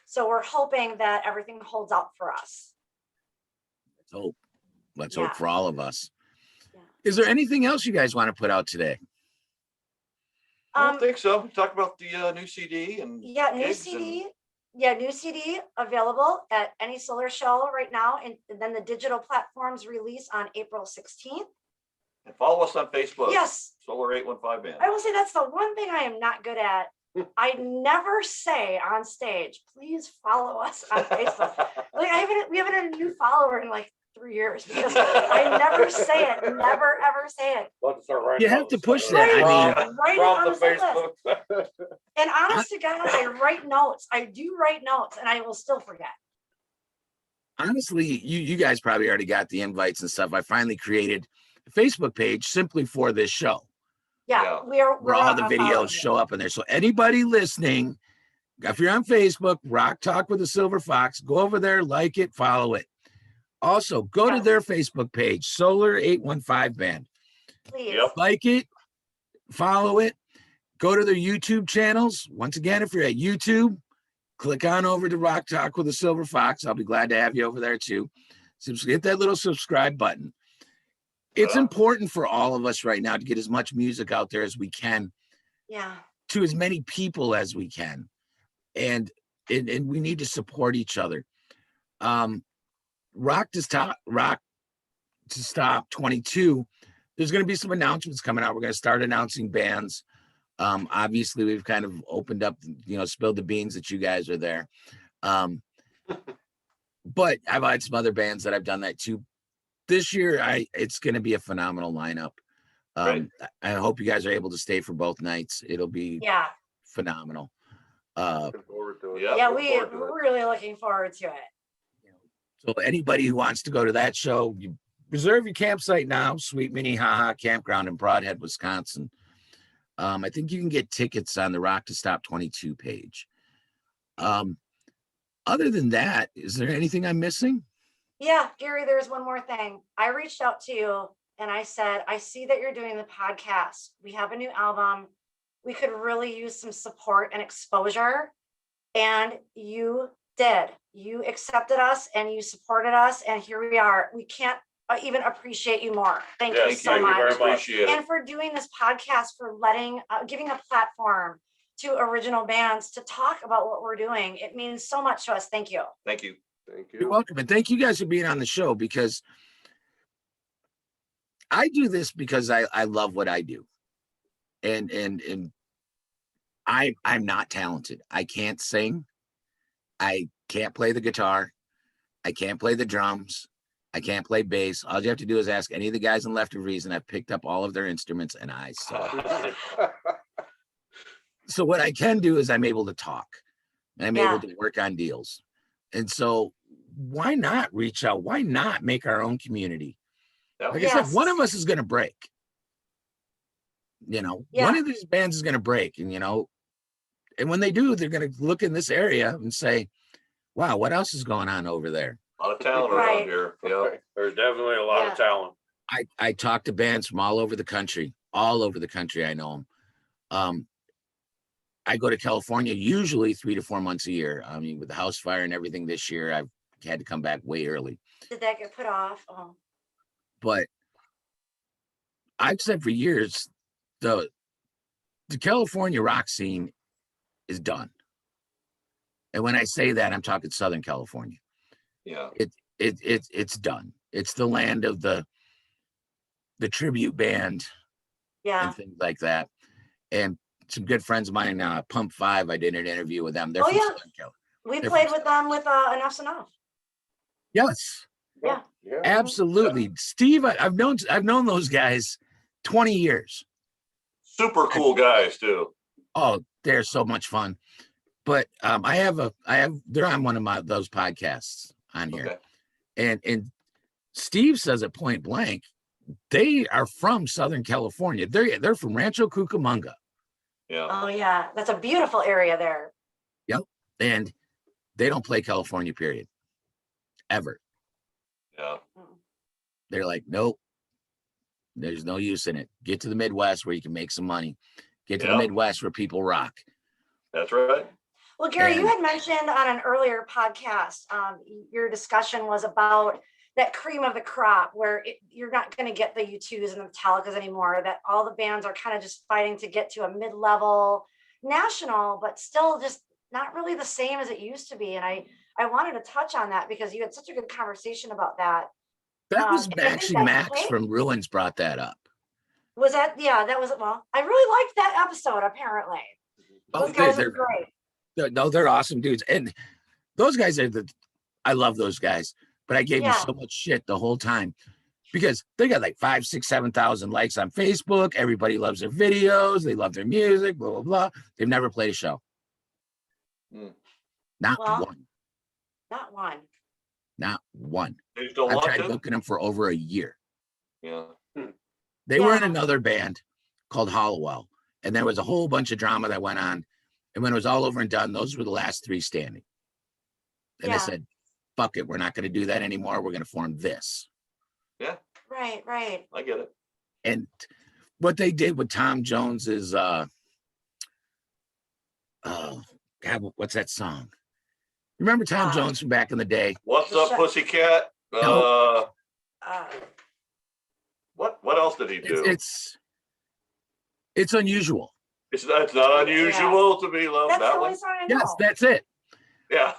So we're hoping that everything holds out for us. Let's hope. Let's Yeah. hope for all of us. Yeah. Is there anything else you guys want to put out today? I don't think so. We talked about the new CD and Yeah, new gigs CD. Yeah, new CD available at any solar show right now. And then the digital platforms release on April 16th. and follow us on Facebook. Yes, Solar 815 Band. I will say that's the one thing I am not good at. I never say on stage, please follow us on Facebook. Like we haven't had a new follower in like 3 years because I never say it, never ever say it. Let's start writing You have out to the push stuff. that. I mean, write it From on the the list. Facebook. And honest to God, I write notes. I do write notes, and I will still forget. honestly, you guys probably already got the invites and stuff. I finally created Facebook page simply for this show, Yeah, Yeah. we're where all the following videos it. show up in there. So anybody listening, if you're on Facebook, Rock Talk with the Silver Fox, go over there, like it, follow it. Also, go to Yes. their Facebook page, Solar 815 Band. Please. Yep. Like it, follow it, go to their YouTube channels. Once again, if you're at YouTube, click on over to Rock Talk with the Silver Fox. I'll be glad to have you over there too. So hit that little subscribe button. It's Yeah. important for all of us right now to get as much music out there as we can Yeah. to as many people as we can. And we need to support each other. Rock to Stop 22. There's going to be some announcements coming out. We're going to start announcing bands. Obviously we've kind of opened up, spilled the beans that you guys are there. But I've had some other bands that I've done that too. This year, it's going to be a phenomenal lineup. Great. I hope you guys are able to stay for both nights. It'll be Yeah. phenomenal. Looking forward to it. Yeah. Yeah. Looking forward to it. We're really looking forward to it. So anybody who wants to go to that show, you reserve your campsite now. Sweet Minnehaha Campground in Broadhead, Wisconsin. I think you can get tickets on the Rock to Stop 22 page. Other than that, is there anything I'm missing? Yeah, Gary, there's one more thing. I reached out to you and I said, I see that you're doing the podcast. We have a new album. We could really use some support and exposure. And you did. You accepted us and you supported us. And here we are. We can't even appreciate you more. Thank you Thank so you much. very much. Appreciate it. And for doing this podcast, for giving a platform to original bands to talk about what we're doing. It means so much to us. Thank you. Thank you. Thank You're you. welcome. And thank you guys for being on the show, because I do this because I love what I do. And I'm not talented. I can't sing. I can't play the guitar. I can't play the drums. I can't play bass. All you have to do is ask any of the guys in Left of Reason. I've picked up all of their instruments and I suck. So what I can do is I'm able to talk and I'm able to work on deals. And so why not reach out? Why not make our own community? Yeah. Like I said, one of Yes. us is going to break. One Yeah. of these bands is going to break. And, and when they do, they're going to look in this area and say, wow, what else is going on over there? A lot of talent Right. around here. Yeah. There's definitely a lot Yeah. of talent. I talk to bands from all over the country. I know them. I go to California usually 3 to 4 months a year. I mean, with the house fire and everything this year, I've had to come back way early. Did that get put off? Oh, But I've said for years, the California rock scene is done. And when I say that, I'm talking Southern California. Yeah. It's done. It's the land of the tribute band yeah. and things like that. And some good friends of mine, Pump 5, I did an interview with them. They're Oh, from yeah. Southern California. We They're played from- with them with Enough's Enough. Yes, Yeah. Yeah. absolutely. Steve, I've known those guys 20 years. Super cool guys too. Oh, they're so much fun. But they're on one of those podcasts on here. Okay. And Steve says at point blank, they are from Southern California. They're from Rancho Cucamonga. Yeah. Oh, yeah. That's a beautiful area there. And they don't play California, period. Ever. Yeah. They're like, nope, there's no use in it. Get to the Midwest where you can make some money. Get to the Yeah. Midwest where people rock. That's right. Well, Gary, you And- had mentioned on an earlier podcast, your discussion was about that cream of the crop where you're not going to get the U2s and the Metallicas anymore, that all the bands are kind of just fighting to get to a mid-level national, but still just not really the same as it used to be. And I wanted to touch on that because you had such a good conversation about that. That was and I think actually that's Max great. from Ruins brought that up. Was that, yeah, that was, well, I really liked that episode, apparently. Oh, Those guys they're- are great. they're awesome dudes. And those guys I love those guys, but I gave them Yeah. so much shit the whole time because they got like 5, 6, 7,000 likes on Facebook. Everybody loves their videos. They love their music, blah, blah, blah. They've never played a show. Mm. Not Well, one, Not one. not one. They just don't I've want tried to. booking them for over a year. Yeah. They were in Yeah. another band called Hollowell, and there was a whole bunch of drama that went on. And when it was all over and done, those were the last three standing. And Yeah. they said, fuck it, we're not going to do that anymore. We're going to form this. Right, right. I get it. And what they did with Tom Jones is, God, what's that song? Remember Tom Jones from back in the day? What's The up, shut- pussycat? No. Uh, What else did he do? It's unusual. It's not unusual to be loved. that's the That only one? song I know. Yes, that's it. Yeah.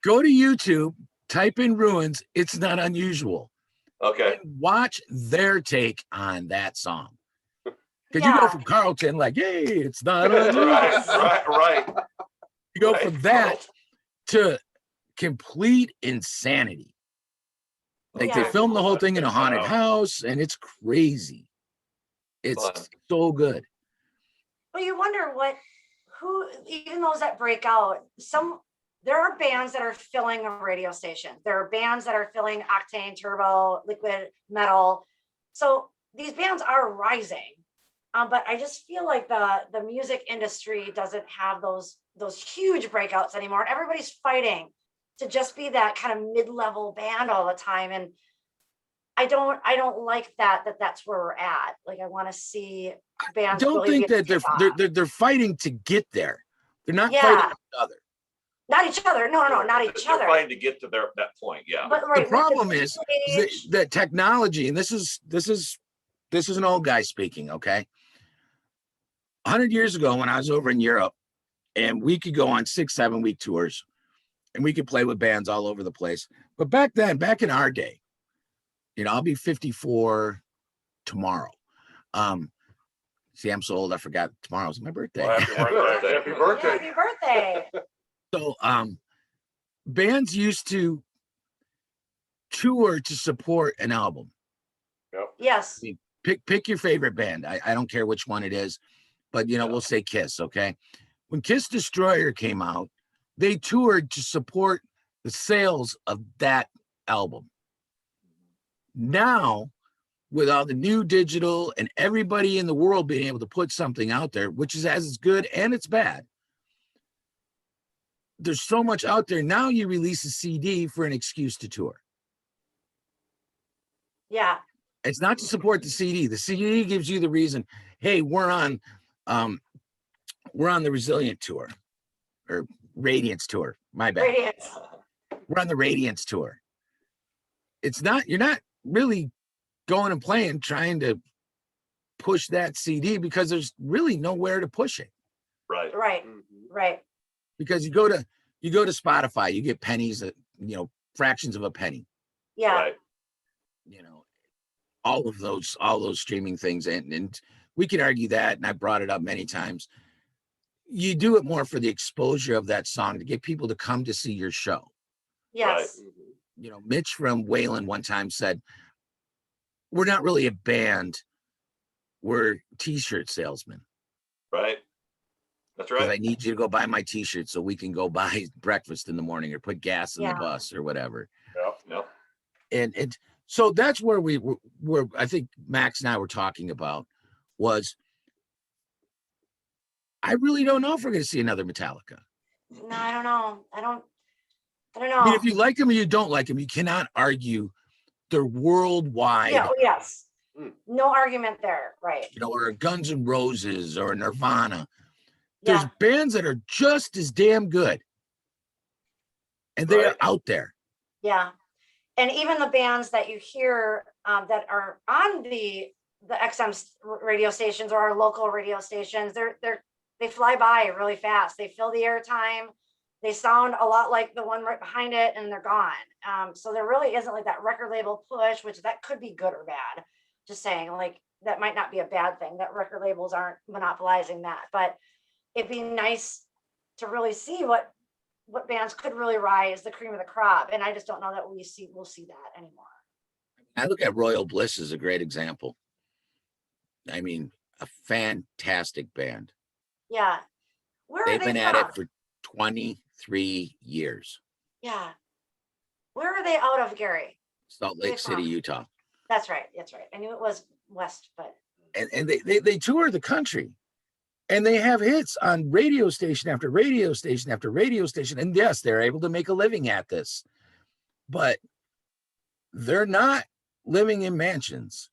Go to YouTube, type in Ruins. It's not unusual. Okay. And watch their take on that song. Because you go Yeah. from Carlton, like, hey, it's not unusual. Right. You go right. from that to complete insanity. Like they Yeah. filmed the whole thing in a haunted house, and it's crazy. It's Fun. so good. Well, you wonder who, even those that break out, there are bands that are filling a radio station. There are bands that are filling Octane, Turbo, Liquid, Metal. So these bands are rising. But I just feel like the music industry doesn't have those huge breakouts anymore. Everybody's fighting to just be that kind of mid-level band all the time. And I don't like that's where we're at. Like I want to see I bands. don't really think get that to take off. they're fighting to get there. They're not Yeah. fighting each other. Not each other. No, not each They're other. trying to get to that point. Yeah. But The right, with problem is digital that, age- that technology, and this is an old guy speaking, okay? 100 years ago when I was over in Europe, and we could go on 6-7 week tours, and we could play with bands all over the place. But back then, back in our day, I'll be 54 tomorrow. See, I'm so old, I forgot tomorrow's my birthday. Well, happy birthday. Happy Yeah, birthday. happy birthday. So bands used to tour to support an album. Yes. Pick your favorite band. I don't care which one it is, but we'll say Kiss, okay? When Kiss Destroyer came out, they toured to support the sales of that album. Now, with all the new digital and everybody in the world being able to put something out there, which is as good and it's bad, there's so much out there. Now you release a CD for an excuse to tour. Yeah. It's not to support the CD. The CD gives you the reason, hey, we're on the Resilient tour or Radiance tour. My bad. Radiance. We're on the Radiance tour. You're not really going and playing, trying to push that CD because there's really nowhere to push it. Right. Right. Right. Because you go to Spotify, you get pennies, fractions of a penny, Yeah. Right. all those streaming things. And we can argue that. And I brought it up many times. You do it more for the exposure of that song to get people to come to see your show. Yes. Mitch from Wayland one time said, we're not really a band. We're t-shirt salesmen. Right. That's Because I right. need you to go buy my t-shirt so we can go buy breakfast in the morning or put gas in the Yeah. bus or whatever. Yep. And so that's where we were, I think Max and I were talking about was, I really don't know if we're going to see another Metallica. No, I don't know. I don't know. I mean, if you like them or you don't like them, you cannot argue they're worldwide. Yeah. Oh, yes. Mm. No argument there. Right. Or Guns N' Roses or Nirvana. There's Yeah. bands that are just as damn good. And they are Right. out there. Yeah. And even the bands that you hear that are on the XM radio stations or our local radio stations, they fly by really fast. They fill the airtime. They sound a lot like the one right behind it, and they're gone. So there really isn't like that record label push, which that could be good or bad. Just saying, like that might not be a bad thing that record labels aren't monopolizing that, but it'd be nice to really see what bands could really rise, the cream of the crop. And I just don't know that we'll see that anymore. I look at Royal Bliss as a great example. I mean, a fantastic band. Yeah. Where are They've they been from? at it for 23 years. Yeah. Where are they out of, Gary? Salt Where Lake they City, from? Utah. That's right. I knew it was West, but and they tour the country, and they have hits on radio station after radio station after radio station. And yes, they're able to make a living at this, but they're not living in mansions.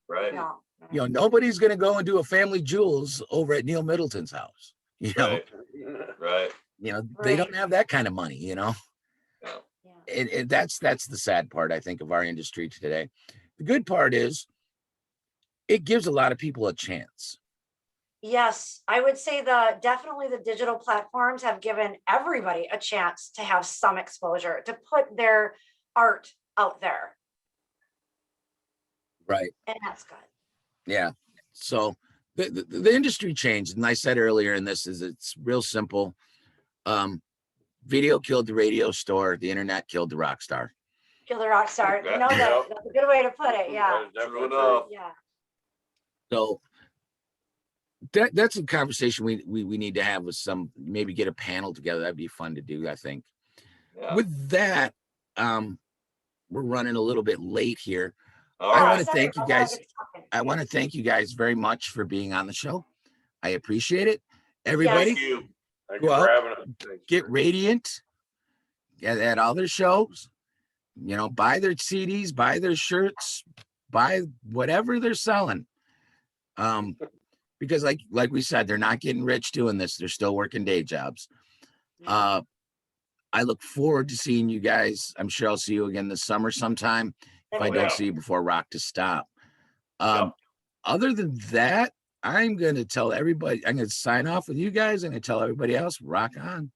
Right. no. You know, nobody's going to go and do a family jewels over at Neil Middleton's house. You know, Right. Right. they don't Right. have that kind of money, Yeah. and that's the sad part, I think, of our industry today. The good part is it gives a lot of people a chance. Yes, I would say definitely the digital platforms have given everybody a chance to have some exposure, to put their art out there, Right. and that's good. Yeah. So the industry changed. And I said earlier in this is it's real simple. Video killed the radio store. The internet killed the rock star. Kill the rock star. Yeah. No, Yep. that's a good way to put it. Yeah, That is definitely True true. enough. yeah. So that's a conversation we need to have with maybe get a panel together. That'd be fun to do, I think. Yeah. With that, we're running a little bit late here. All I right. wanna thank you I'll guys. get talking. I want to thank you guys very much for being on the show. I appreciate it. Everybody, Thank you. Thank you Well, for having us. get Radiant at all their shows. Buy their CDs, buy their shirts, buy whatever they're selling. Because like we said, they're not getting rich doing this. They're still working day jobs. I look forward to seeing you guys. I'm sure I'll see you again this summer sometime. If I Oh, don't yeah. see you before Rock to Stop. Yep. Other than that, I'm going to tell everybody, I'm going to sign off with you guys. I'm going to tell everybody else, rock on.